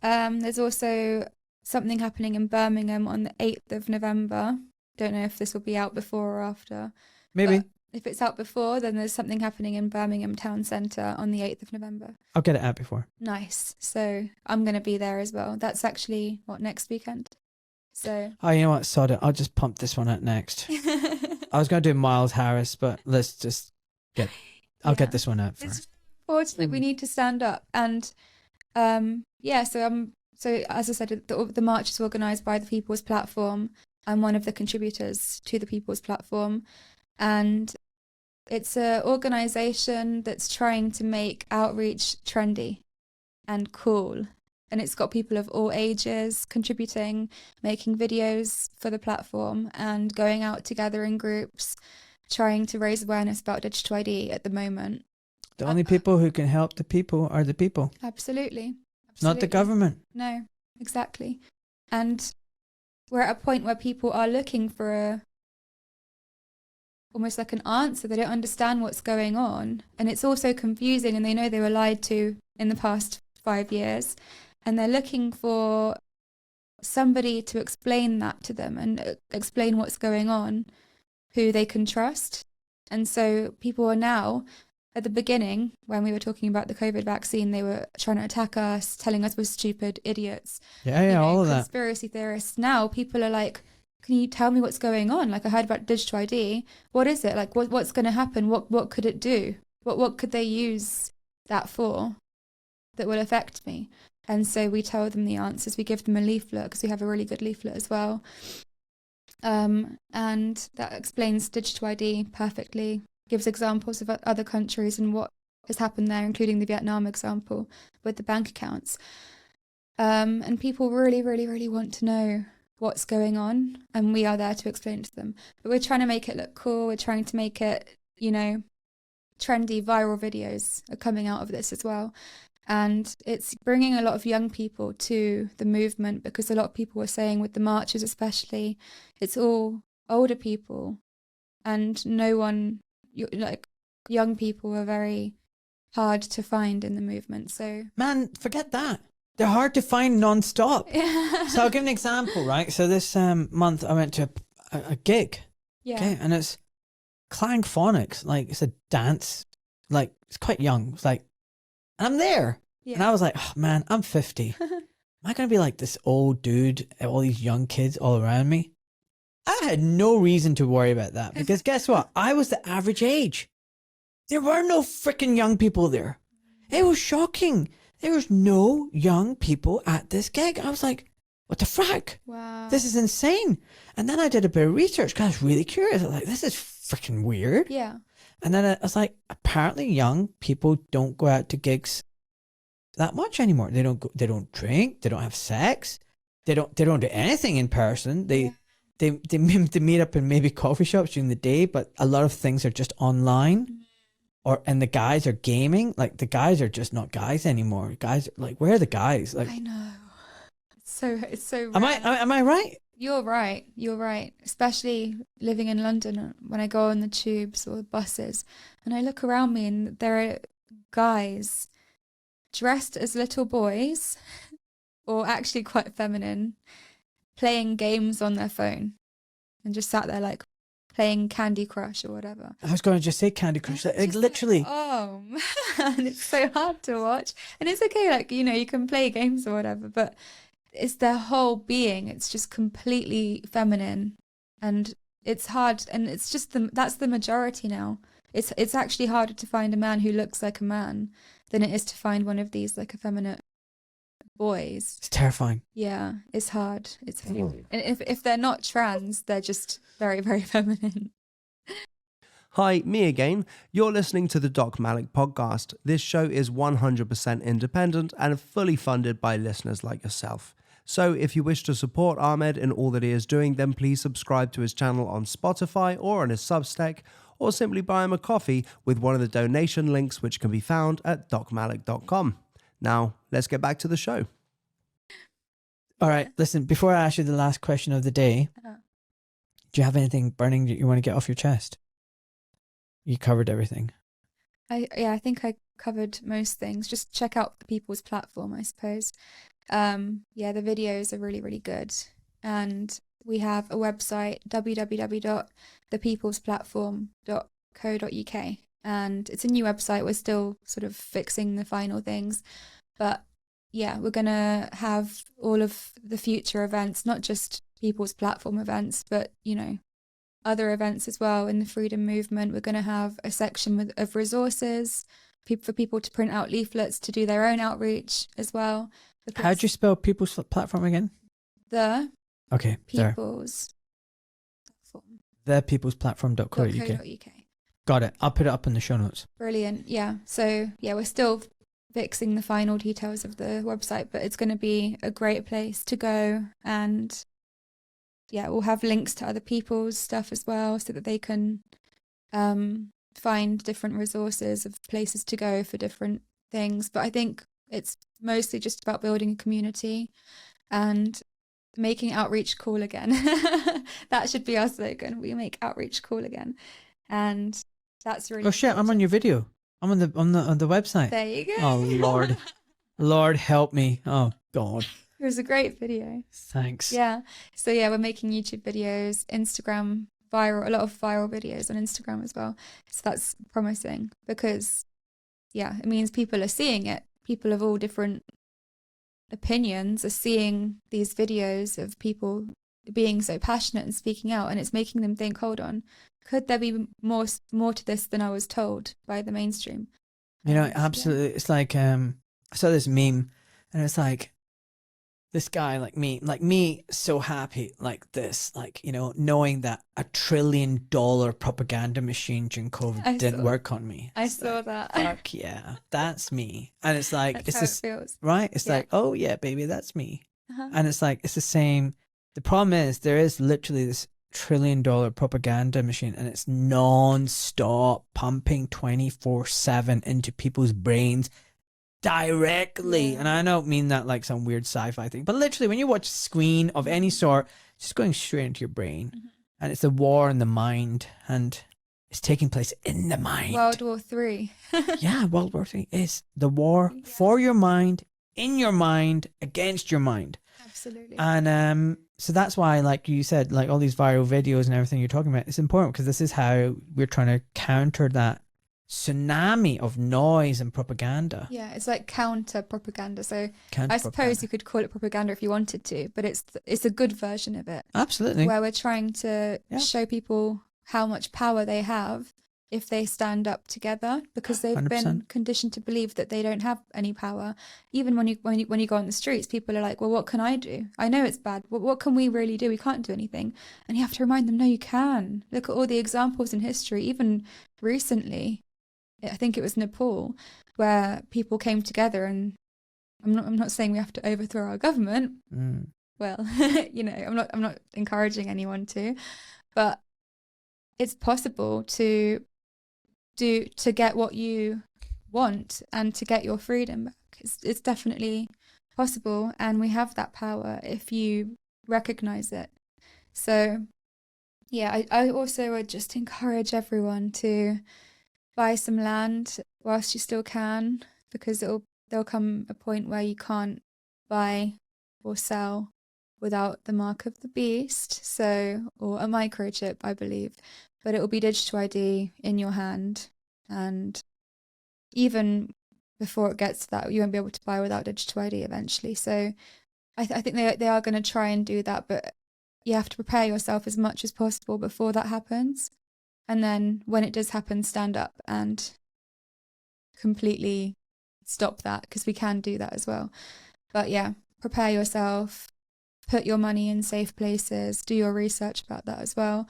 C: There's also something happening in Birmingham on the 8th of November. Don't know if this will be out before or after.
B: Maybe.
C: But if it's out before, then there's something happening in Birmingham Town Centre on the 8th of November.
B: I'll get it out before.
C: Nice. So I'm going to be there as well. That's actually, next weekend? So.
B: Oh, you know what? Sod it. I'll just pump this one out next. I was going to do Miles Harris, but let's just I'll get this one out first.
C: It's important. We need to stand up. And so as I said, the march is organised by the People's Platform. I'm one of the contributors to the People's Platform. And it's an organisation that's trying to make outreach trendy and cool. And it's got people of all ages contributing, making videos for the platform and going out together in groups, trying to raise awareness about digital ID at the moment.
B: The only people who can help the people are the people.
C: Absolutely.
B: Not the government.
C: No, exactly. And we're at a point where people are looking for almost like an answer. They don't understand what's going on. And it's also confusing, and they know they were lied to in the past 5 years. And they're looking for somebody to explain that to them and explain what's going on, who they can trust. And so people are now, at the beginning, when we were talking about the COVID vaccine, they were trying to attack us, telling us we're stupid idiots.
B: Yeah, all of that.
C: Conspiracy theorists. Now people are like, can you tell me what's going on? Like, I heard about digital ID. What is it? Like, what's going to happen? What could it do? What could they use that for that will affect me? And so we tell them the answers. We give them a leaflet, because we have a really good leaflet as well. And that explains digital ID perfectly, gives examples of other countries and what has happened there, including the Vietnam example with the bank accounts. And people really, really, really want to know what's going on, and we are there to explain it to them. But we're trying to make it look cool. We're trying to make it, trendy, viral videos are coming out of this as well. And it's bringing a lot of young people to the movement, because a lot of people were saying with the marches especially, it's all older people, and no one, young people are very hard to find in the movement. So,
B: man, forget that. They're hard to find non-stop. So I'll give an example, right? So this month I went to a gig.
C: Yeah.
B: Okay, and it's Clang Phonics. Like, it's a dance. Like, it's quite young. It's like, and I'm there. Yeah. And I was like, oh, man, I'm 50. Am I going to be like this old dude, all these young kids all around me? I had no reason to worry about that, because guess what? I was the average age. There were no freaking young people there. It was shocking. There was no young people at this gig. I was like, what the frack?
C: Wow.
B: This is insane. And then I did a bit of research, because I was really curious. I was like, this is freaking weird.
C: Yeah.
B: And then I was like, apparently young people don't go out to gigs that much anymore. They don't drink, they don't have sex, they don't do anything in person. They meet up in maybe coffee shops during the day, but a lot of things are just online. And the guys are gaming. Like, the guys are just not guys anymore. Guys, like, where are the guys? Like,
C: I know. It's so
B: am I right?
C: You're right. Especially living in London, when I go on the tubes or buses and I look around me, and there are guys dressed as little boys, or actually quite feminine, playing games on their phone, and just sat there like playing Candy Crush or whatever.
B: I was going to just say Candy Crush. Like, literally.
C: Oh man, it's so hard to watch. And it's okay, like, you can play games or whatever, but it's their whole being. It's just completely feminine, and it's hard. And it's just that's the majority now. It's actually harder to find a man who looks like a man than it is to find one of these like effeminate boys.
B: It's terrifying.
C: Yeah, it's hard. It's hard. And if they're not trans, they're just very, very feminine.
A: Hi, me again. You're listening to the Doc Malik podcast. This show is 100% independent and fully funded by listeners like yourself. So if you wish to support Ahmed in all that he is doing, then please subscribe to his channel on Spotify or on his Substack, or simply buy him a coffee with one of the donation links, which can be found at docmalik.com. Now, let's get back to the show.
B: All right, listen, before I ask you the last question of the day, do you have anything burning that you want to get off your chest? You covered everything.
C: I think I covered most things. Just check out the People's Platform, I suppose. The videos are really, really good. And we have a website, www.thepeoplesplatform.co.uk. And it's a new website. We're still sort of fixing the final things. But yeah, we're going to have all of the future events, not just People's Platform events, but, other events as well in the freedom movement. We're going to have a section of resources for people to print out leaflets to do their own outreach as well.
B: How do you spell People's Platform again?
C: The People's Platform.
B: Thepeoplesplatform.co.uk. Got it. I'll put it up in the show notes.
C: Brilliant. Yeah. So we're still fixing the final details of the website, but it's going to be a great place to go. And we'll have links to other people's stuff as well, so that they can find different resources of places to go for different things. But I think it's mostly just about building a community and making outreach cool again. That should be our slogan. We make outreach cool again. And that's really
B: Oh shit! I'm on your video. I'm on the website.
C: There you go.
B: Oh Lord, Lord help me. Oh God.
C: It was a great video.
B: Thanks.
C: Yeah. So yeah, we're making YouTube videos, Instagram viral, a lot of viral videos on Instagram as well. So that's promising because yeah, it means people are seeing it. People of all different opinions are seeing these videos of people being so passionate and speaking out, and it's making them think, hold on, could there be more to this than I was told by the mainstream?
B: You know, absolutely. Yeah. It's like I saw this meme, and it's like this guy like me, so happy like this, like, you know, knowing that $1 trillion propaganda machine during COVID didn't work on me.
C: I saw that.
B: Fuck yeah, that's me. And it's like,
C: that's
B: it's
C: how
B: this,
C: it feels.
B: Right? It's like, oh yeah, baby, that's me. And it's like, it's the same. The problem is there is literally this $1 trillion propaganda machine, and it's non-stop pumping 24/7 into people's brains directly. And I don't mean that like some weird sci-fi thing, but literally when you watch a screen of any sort, it's just going straight into your brain. And it's a war in the mind, and it's taking place in the mind.
C: World War III.
B: Yeah, World War III is the war for your mind, in your mind, against your mind.
C: Absolutely.
B: And so that's why, like you said, like all these viral videos and everything you're talking about, it's important because this is how we're trying to counter that tsunami of noise and propaganda.
C: Yeah, it's like counter propaganda. So I suppose you could call it propaganda if you wanted to, but it's a good version of it.
B: Absolutely.
C: Where we're trying to show people how much power they have if they stand up together, because they've 100%. Been conditioned to believe that they don't have any power. Even when you go on the streets, people are like, well, what can I do? I know it's bad. What can we really do? We can't do anything. And you have to remind them, no, you can. Look at all the examples in history, even recently. I think it was Nepal, where people came together, and I'm not saying we have to overthrow our government. Well, you know, I'm not encouraging anyone to, but it's possible to get what you want and to get your freedom back. It's definitely possible, and we have that power if you recognize it. So yeah, I also would just encourage everyone to buy some land whilst you still can, because there'll come a point where you can't buy or sell without the mark of the beast, or a microchip, I believe, but it will be digital ID in your hand. And even before it gets to that, you won't be able to buy without digital ID eventually. So I think they are going to try and do that, but you have to prepare yourself as much as possible before that happens. And then when it does happen, stand up and completely stop that, because we can do that as well. But yeah, prepare yourself, put your money in safe places, do your research about that as well.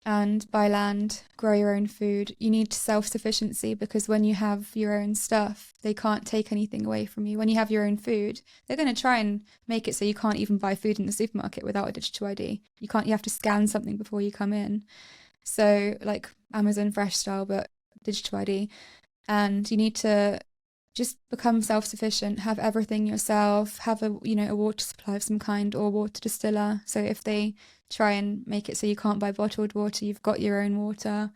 C: And buy land, grow your own food. You need self-sufficiency, because when you have your own stuff, they can't take anything away from you. When you have your own food, they're going to try and make it so you can't even buy food in the supermarket without a digital ID. You have to scan something before you come in. So like Amazon Fresh style, but digital ID. And you need to just become self-sufficient, have everything yourself, have a water supply of some kind, or water distiller. So if they try and make it so you can't buy bottled water, you've got your own water.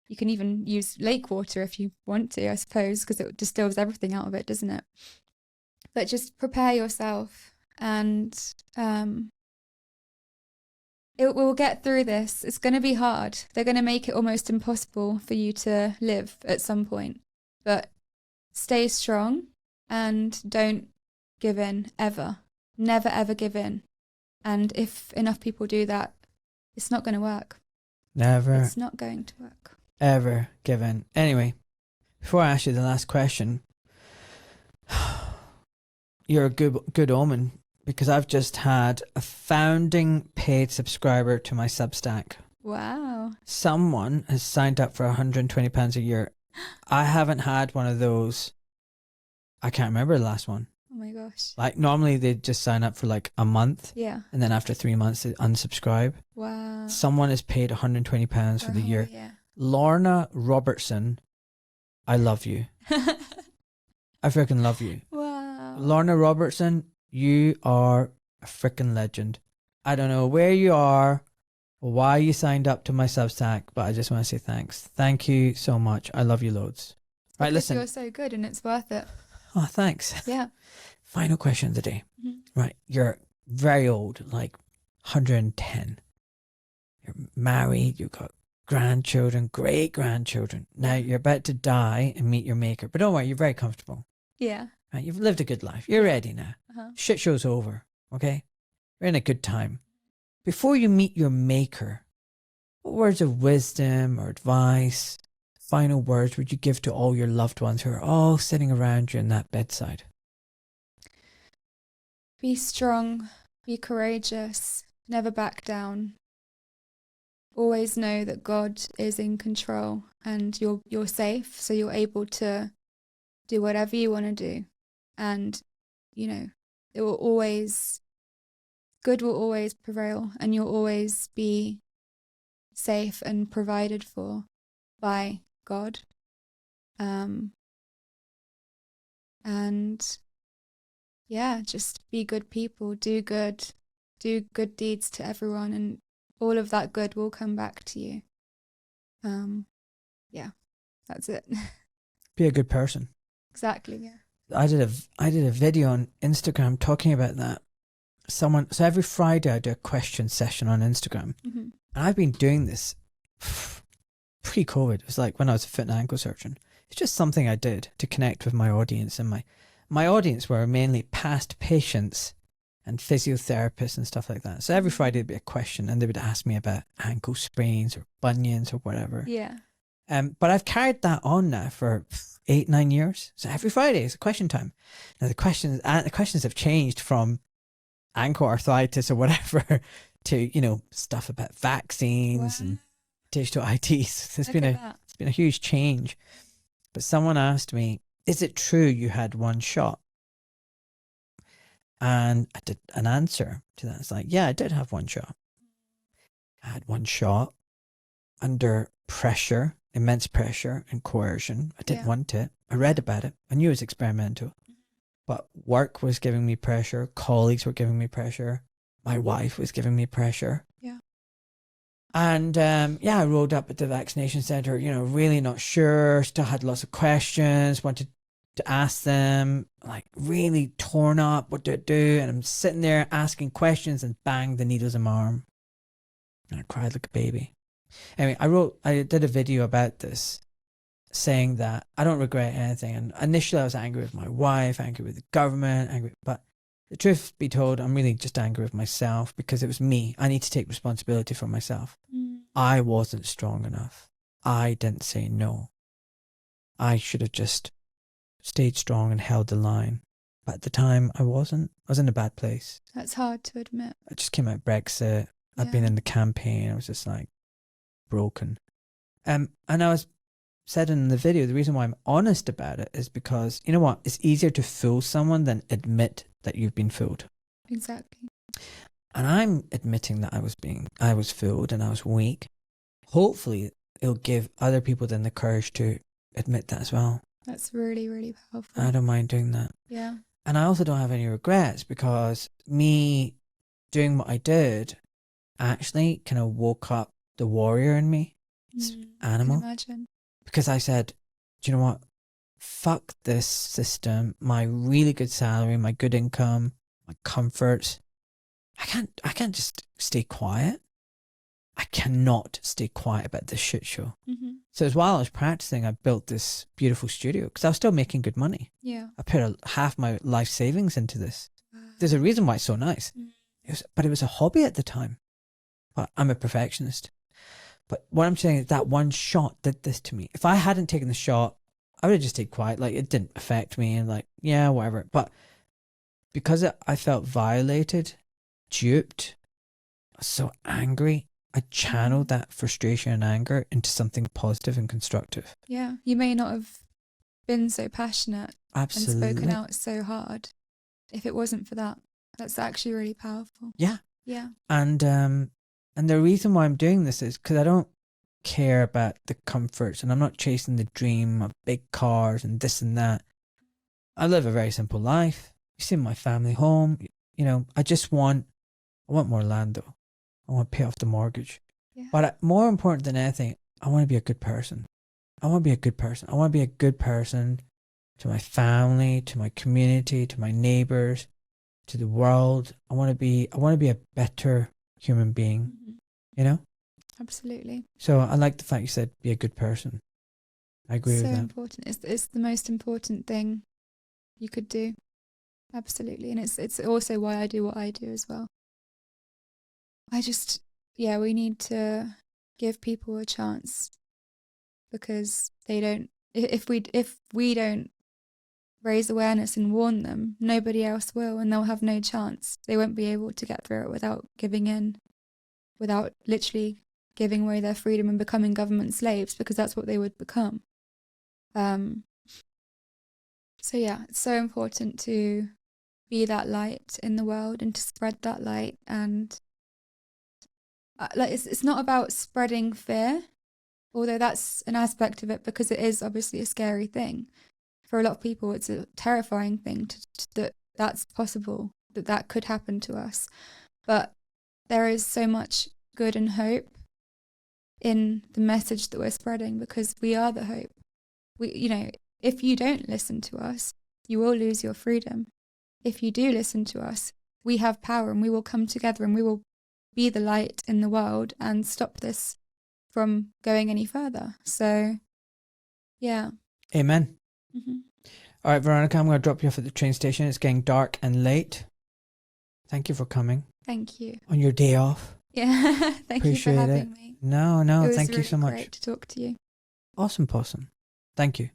C: You can even use lake water if you want to, I suppose, because it distills everything out of it, doesn't it? But just prepare yourself, and it will get through this. It's going to be hard. They're going to make it almost impossible for you to live at some point. But stay strong and don't give in ever. Never, ever give in. And if enough people do that, it's not going to work.
B: Never.
C: It's not going to work.
B: Ever give in. Anyway, before I ask you the last question, you're a good omen, because I've just had a founding paid subscriber to my Substack.
C: Wow.
B: Someone has signed up for £120 a year. I haven't had one of those. I can't remember the last one.
C: Oh my gosh.
B: Like normally they just sign up for like a month.
C: Yeah.
B: And then after 3 months they unsubscribe.
C: Wow.
B: Someone is paid £120 for the year.
C: Yeah.
B: Lorna Robertson, I love you. I freaking love you.
C: Wow.
B: Lorna Robertson, you are a freaking legend. I don't know where you are, why you signed up to my Substack, but I just want to say thanks. Thank you so much. I love you loads. Right,
C: Because
B: listen.
C: you're so good and it's worth it.
B: Oh, thanks.
C: Yeah.
B: Final question of the day. Right, you're very old, like 110. You're married, you've got grandchildren, great-grandchildren. Now you're about to die and meet your maker. But don't worry, you're very comfortable.
C: Yeah.
B: Right, you've lived a good life. You're ready now. Shit show's over, okay? You're in a good time. Before you meet your maker, what words of wisdom or advice, final words would you give to all your loved ones who are all sitting around you in that bedside?
C: Be strong, be courageous, never back down. Always know that God is in control and you're safe, so you're able to do whatever you want to do. And, you know, good will always prevail, and you'll always be safe and provided for by God. And yeah, just be good people, do good deeds to everyone, and all of that good will come back to you. Yeah, that's it.
B: Be a good person.
C: Exactly, yeah.
B: I did a video on Instagram talking about that. So every Friday I do a question session on Instagram. And I've been doing this pre-COVID. It was like when I was a foot and ankle surgeon. It's just something I did to connect with my audience, and my audience were mainly past patients and physiotherapists and stuff like that. So every Friday there'd be a question, and they would ask me about ankle sprains or bunions or whatever.
C: Yeah.
B: But I've carried that on now for 8-9 years. So every Friday is a question time. Now the questions have changed from ankle arthritis or whatever to, you know, stuff about vaccines and digital ITs. It's been a huge change. But someone asked me, is it true you had one shot? And I did an answer to that. It's like, yeah, I did have one shot. I had one shot under pressure, immense pressure and coercion. I didn't want it. I read about it. I knew it was experimental. But work was giving me pressure. Colleagues were giving me pressure. My wife was giving me pressure.
C: Yeah.
B: And I rolled up at the vaccination centre, you know, really not sure. Still had lots of questions. Wanted to ask them, like really torn up. What do I do? And I'm sitting there asking questions, and bang, the needle's in my arm. And I cried like a baby. Anyway, I did a video about this, saying that I don't regret anything. And initially I was angry with my wife, angry with the government, but the truth be told, I'm really just angry with myself, because it was me. I need to take responsibility for myself. I wasn't strong enough. I didn't say no. I should have just stayed strong and held the line. But at the time I wasn't. I was in a bad place.
C: That's hard to admit.
B: I just came out of Brexit. I'd been in the campaign. I was just like broken. And I said in the video, the reason why I'm honest about it is because, you know what, it's easier to fool someone than admit that you've been fooled.
C: Exactly.
B: And I'm admitting that I was fooled and I was weak. Hopefully it'll give other people then the courage to admit that as well.
C: That's really, really powerful.
B: I don't mind doing that.
C: Yeah.
B: And I also don't have any regrets, because me doing what I did actually kind of woke up the warrior in me, animal.
C: I can imagine.
B: Because I said, do you know what? Fuck this system, my really good salary, my good income, my comforts. I can't just stay quiet. I cannot stay quiet about this shit show. So as while I was practicing, I built this beautiful studio, because I was still making good money.
C: Yeah.
B: I put half my life savings into this. There's a reason why it's so nice. But it was a hobby at the time. But I'm a perfectionist. But what I'm saying is that one shot did this to me. If I hadn't taken the shot, I would have just stayed quiet. Like, it didn't affect me, and like, yeah, whatever. But because I felt violated, duped, I was so angry, I channeled that frustration and anger into something positive and constructive.
C: Yeah. You may not have been so passionate
B: Absolutely.
C: and spoken out so hard if it wasn't for that. That's actually really powerful.
B: Yeah.
C: Yeah.
B: And the reason why I'm doing this is because I don't care about the comforts, and I'm not chasing the dream of big cars and this and that. I live a very simple life. You see my family home. You know, I want more land though. I want to pay off the mortgage.
C: Yeah.
B: But more important than anything, I want to be a good person. I want to be a good person. I want to be a good person to my family, to my community, to my neighbors, to the world. I want to be a better human being, you know?
C: Absolutely.
B: So I like the fact you said be a good person. I agree
C: So
B: with that.
C: important. It's the most important thing you could do. Absolutely. And it's also why I do what I do as well. We need to give people a chance, because they don't, if we don't raise awareness and warn them, nobody else will, and they'll have no chance. They won't be able to get through it without giving in, without literally giving away their freedom and becoming government slaves, because that's what they would become. So yeah, it's so important to be that light in the world and to spread that light. And it's not about spreading fear, although that's an aspect of it, because it is obviously a scary thing. For a lot of people, it's a terrifying thing that's possible, that could happen to us. But there is so much good and hope in the message that we're spreading, because we are the hope. If you don't listen to us, you will lose your freedom. If you do listen to us, we have power, and we will come together, and we will be the light in the world and stop this from going any further. So, yeah.
B: Amen.
C: Mm-hmm.
B: All right, Veronica, I'm going to drop you off at the train station. It's getting dark and late. Thank you for coming.
C: Thank you.
B: On your day off.
C: Yeah, thank you for
B: Appreciate
C: having
B: it.
C: me.
B: No,
C: It was
B: thank you
C: really
B: so much.
C: great to talk to you.
B: Awesome possum. Thank you.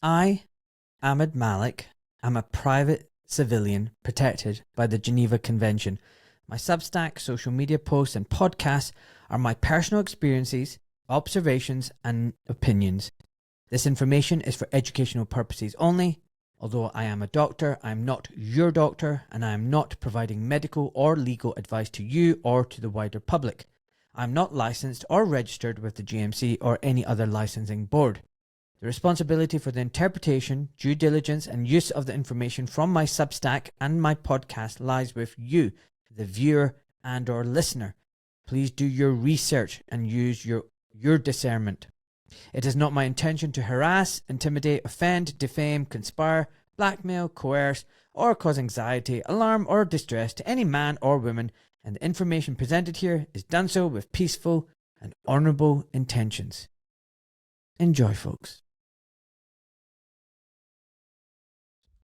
B: I, Ahmed Malik, am a private civilian protected by the Geneva Convention. My Substack, social media posts and podcasts are my personal experiences, observations and opinions. This information is for educational purposes only. Although I am a doctor, I am not your doctor, and I am not providing medical or legal advice to you or to the wider public. I am not licensed or registered with the GMC or any other licensing board. The responsibility for the interpretation, due diligence and use of the information from my Substack and my podcast lies with you, the viewer and or listener. Please do your research and use your discernment. It is not my intention to harass, intimidate, offend, defame, conspire, blackmail, coerce, or cause anxiety, alarm or distress to any man or woman, and the information presented here is done so with peaceful and honourable intentions. Enjoy, folks.